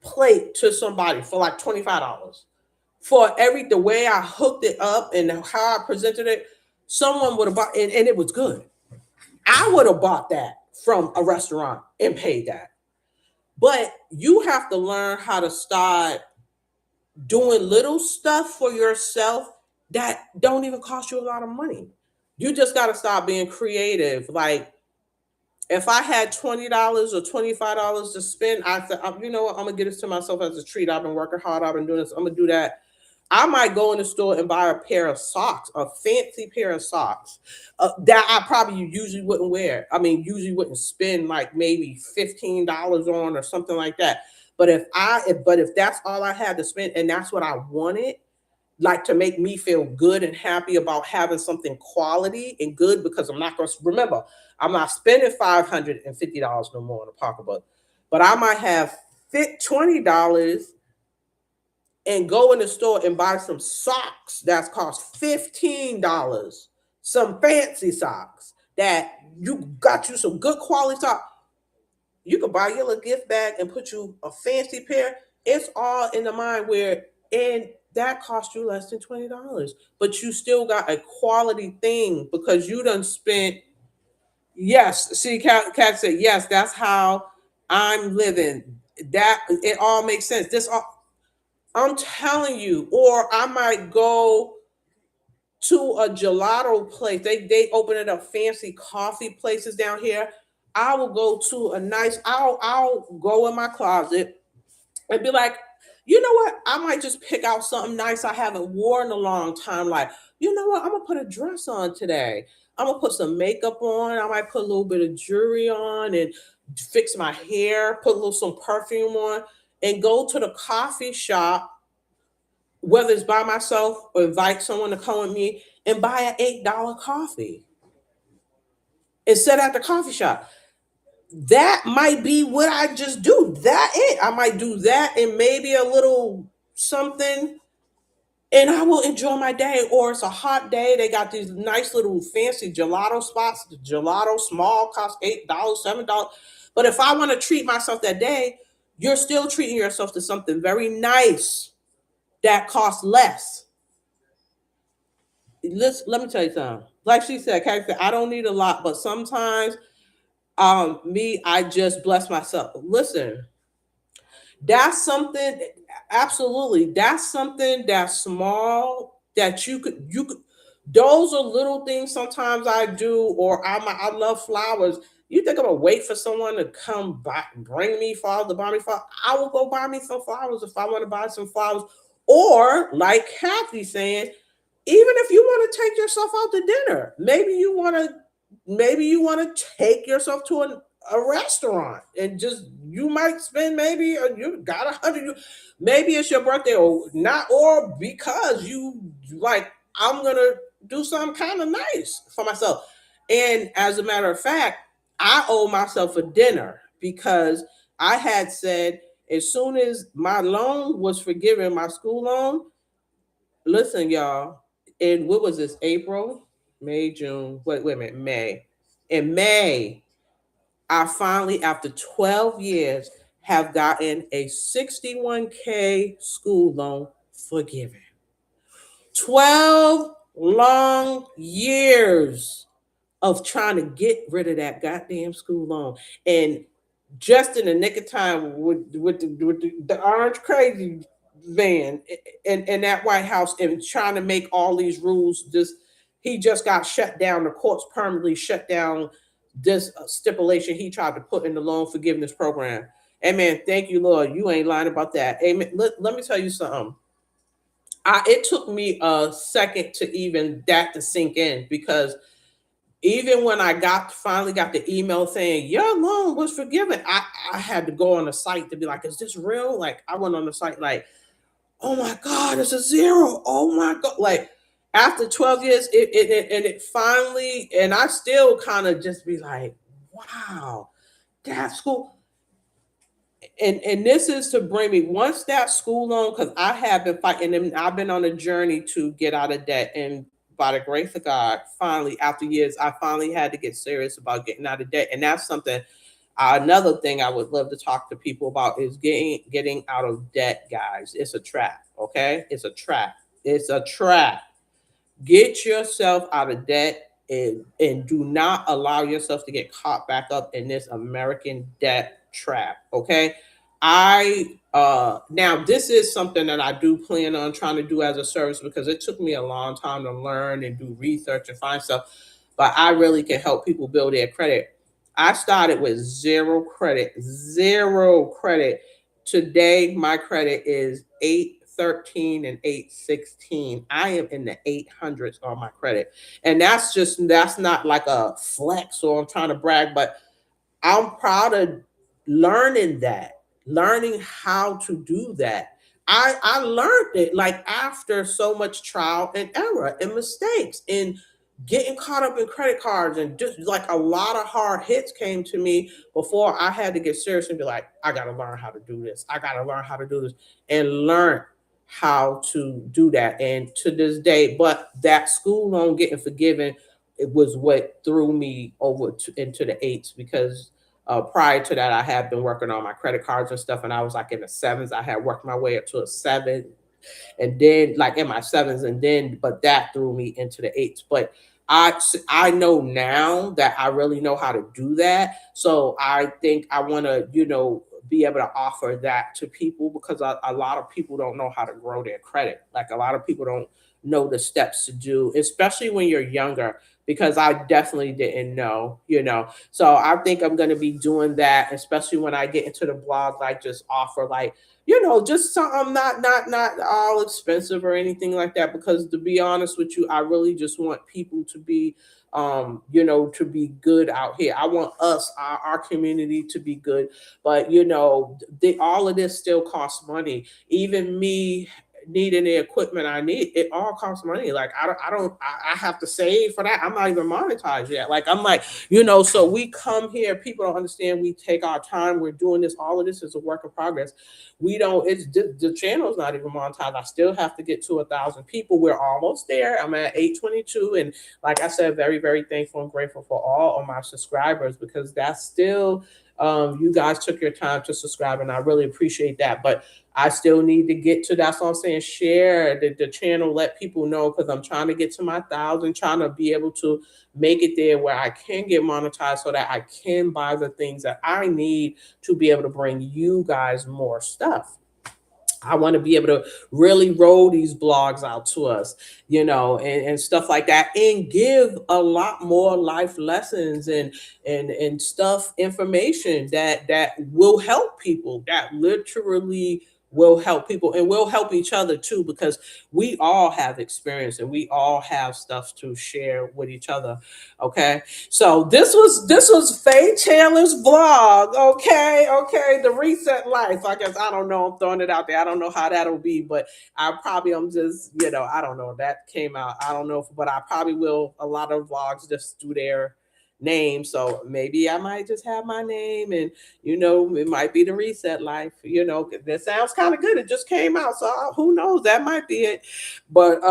plate to somebody for like $25. For the way I hooked it up and how I presented it, someone would have bought, and it was good. I would have bought that from a restaurant and paid that. But you have to learn how to start doing little stuff for yourself that don't even cost you a lot of money. You just got to start being creative. Like if I had $20 or $25 to spend, I said, you know what, I'm gonna get this to myself as a treat. I've been working hard. I've been doing this. I'm gonna do that. I might go in the store and buy a pair of socks, a fancy pair of socks that I probably usually wouldn't wear. I mean, usually wouldn't spend like maybe $15 on or something like that. But if that's all I had to spend and that's what I wanted, like to make me feel good and happy about having something quality and good, because I'm not going to remember, I'm not spending $550 no more on a pocketbook, but I might have fit $20 and go in the store and buy some socks that's cost $15, some fancy socks that you got you some good quality socks. You could buy your little gift bag and put you a fancy pair. It's all in the mind where, and that cost you less than $20, but you still got a quality thing because you done spent. Yes, see, Cat said yes. That's how I'm living. That it all makes sense. This all, I'm telling you, or I might go to a gelato place. They open it up fancy coffee places down here. I will go to a nice. I'll go in my closet and be like, you know what? I might just pick out something nice I haven't worn in a long time. Like, you know what? I'm gonna put a dress on today. I'm gonna put some makeup on. I might put a little bit of jewelry on and fix my hair. Put a little some perfume on and go to the coffee shop, whether it's by myself or invite someone to come with me and buy an $8 coffee and sit at the coffee shop. That might be what I just do. That it. I might do that and maybe a little something, and I will enjoy my day. Or it's a hot day. They got these nice little fancy gelato spots. The gelato small costs $8, $7. But if I want to treat myself that day, you're still treating yourself to something very nice that costs less. Let me tell you something. Like she said, Kathy said, I don't need a lot, but sometimes me, I just bless myself. Listen, that's something, absolutely. That's something that's small that you could those are little things sometimes I do, or I love flowers. You think I'm gonna wait for someone to come by, bring me flowers, to buy me flowers? I will go buy me some flowers if I want to buy some flowers. Or like Kathy saying, even if you want to take yourself out to dinner, maybe you want to take yourself to a restaurant and just you might spend maybe you got 100, maybe it's your birthday or not, or because you like, I'm gonna do something kind of nice for myself. And as a matter of fact, I owe myself a dinner because I had said as soon as my loan was forgiven, my school loan. Listen, y'all. And what was this? April, May, June. Wait a minute. May. In May, I finally, after 12 years, have gotten a 61K school loan forgiven. 12 long years of trying to get rid of that goddamn school loan. And just in the nick of time with the orange crazy van in that White House and trying to make all these rules, just he just got shut down. The courts permanently shut down this stipulation he tried to put in the loan forgiveness program. Amen. Thank you, Lord. You ain't lying about that. Amen. Let me tell you something. It took me a second to even that to sink in, because even when I finally got the email saying your loan was forgiven, I had to go on the site to be like, is this real? Like, I went on the site like, oh my God, it's a zero. Oh my God. Like, after 12 years, it finally, and I still kind of just be like, wow, that's cool. And this is to bring me, once that school loan, because I have been fighting, and I've been on a journey to get out of debt. And by the grace of God, finally, after years, I finally had to get serious about getting out of debt. And that's something, another thing I would love to talk to people about is getting out of debt, guys. It's a trap, okay? It's a trap. It's a trap. Get yourself out of debt, and do not allow yourself to get caught back up in this American debt trap. Okay. Now this is something that I do plan on trying to do as a service, because it took me a long time to learn and do research and find stuff, but I really can help people build their credit. I started with zero credit, zero credit. Today my credit is 813 and 816. I am in the 800s on my credit. And that's not like a flex or I'm trying to brag, but I'm proud of learning how to do that. I learned it like after so much trial and error and mistakes and getting caught up in credit cards, and just like a lot of hard hits came to me before I had to get serious and be like, I got to learn how to do this. I got to learn how to do this, and learn how to do that. And to this day, but that school loan getting forgiven, it was what threw me into the eights, because prior to that, I had been working on my credit cards and stuff, and I was like in the sevens. I had worked my way up to a seven, and then like in my sevens, and then but that threw me into the eights. But I know now that I really know how to do that. So I think I want to, be able to offer that to people, because a lot of people don't know how to grow their credit. Like, a lot of people don't know the steps to do, especially when you're younger, because I definitely didn't know. So I think I'm going to be doing that, especially when I get into the blog, like just offer like, just something not all expensive or anything like that. Because to be honest with you, I really just want people to be, to be good out here. I want our community to be good. But all of this still costs money. Even me needing the equipment I need, it all costs money. Like, I have to save for that. I'm not even monetized yet. Like, I'm like, so we come here, people don't understand, we take our time, we're doing this, all of this is a work in progress. We don't, it's the channel's not even monetized. I still have to get to 1,000 people. We're almost there. I'm at 822. And like I said, very, very thankful and grateful for all of my subscribers, because that's still, you guys took your time to subscribe, and I really appreciate that. But I still need to get to, that's what I'm saying, share the channel, let people know, because I'm trying to get to my 1,000, trying to be able to make it there where I can get monetized, so that I can buy the things that I need to be able to bring you guys more stuff. I want to be able to really roll these blogs out to us, and stuff like that, and give a lot more life lessons and stuff, information that will help people, that literally will help people, and will help each other too, because we all have experience and we all have stuff to share with each other. Okay. So this was Faye Chandler's vlog. Okay, the reset life. I guess, I don't know. I'm throwing it out there. I don't know how that'll be, but I'm just, I don't know. That came out. I don't know, but I probably will. A lot of vlogs just do their name, so maybe I might just have my name, and it might be the reset life. That sounds kind of good. It just came out, so who knows? That might be it. But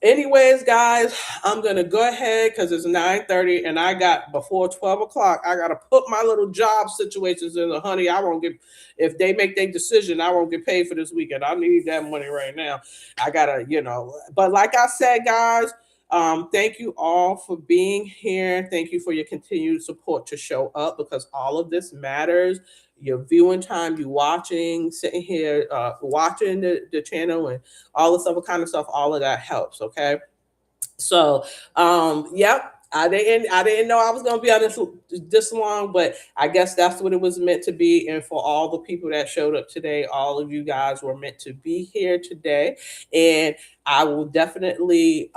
anyways, guys, I'm gonna go ahead, because it's 9:30, and I got, before 12 o'clock, I gotta put my little job situations in. The honey, I won't get, if they make their decision, I won't get paid for this weekend. I need that money right now. I gotta, but like I said, guys, Thank you all for being here. Thank you for your continued support to show up because all of this matters. Your viewing time, you watching, sitting here, watching the channel and all this other kind of stuff, all of that helps. Okay. So, yep. I didn't know I was gonna be on this long, but I guess that's what it was meant to be. And for all the people that showed up today, all of you guys were meant to be here today. And I will definitely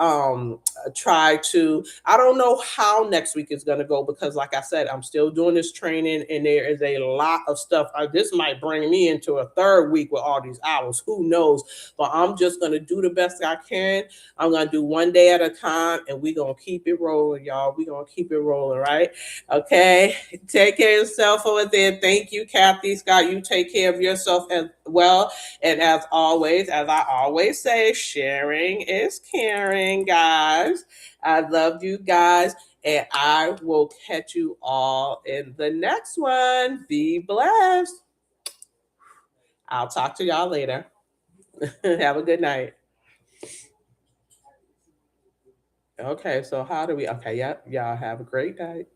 try to. I don't know how next week is gonna go because, like I said, I'm still doing this training, and there is a lot of stuff. This might bring me into a third week with all these hours. Who knows? But I'm just gonna do the best I can. I'm gonna do one day at a time, and we're gonna keep it rolling, y'all. We're gonna keep it rolling, right? Okay. Take care of yourself over there. Thank you, Kathy Scott. You take care of yourself as well. And as I always say, sharing is caring, guys. I love you guys. And I will catch you all in the next one. Be blessed. I'll talk to y'all later. Have a good night. Okay, so how do we? Okay, yep. Y'all have a great night.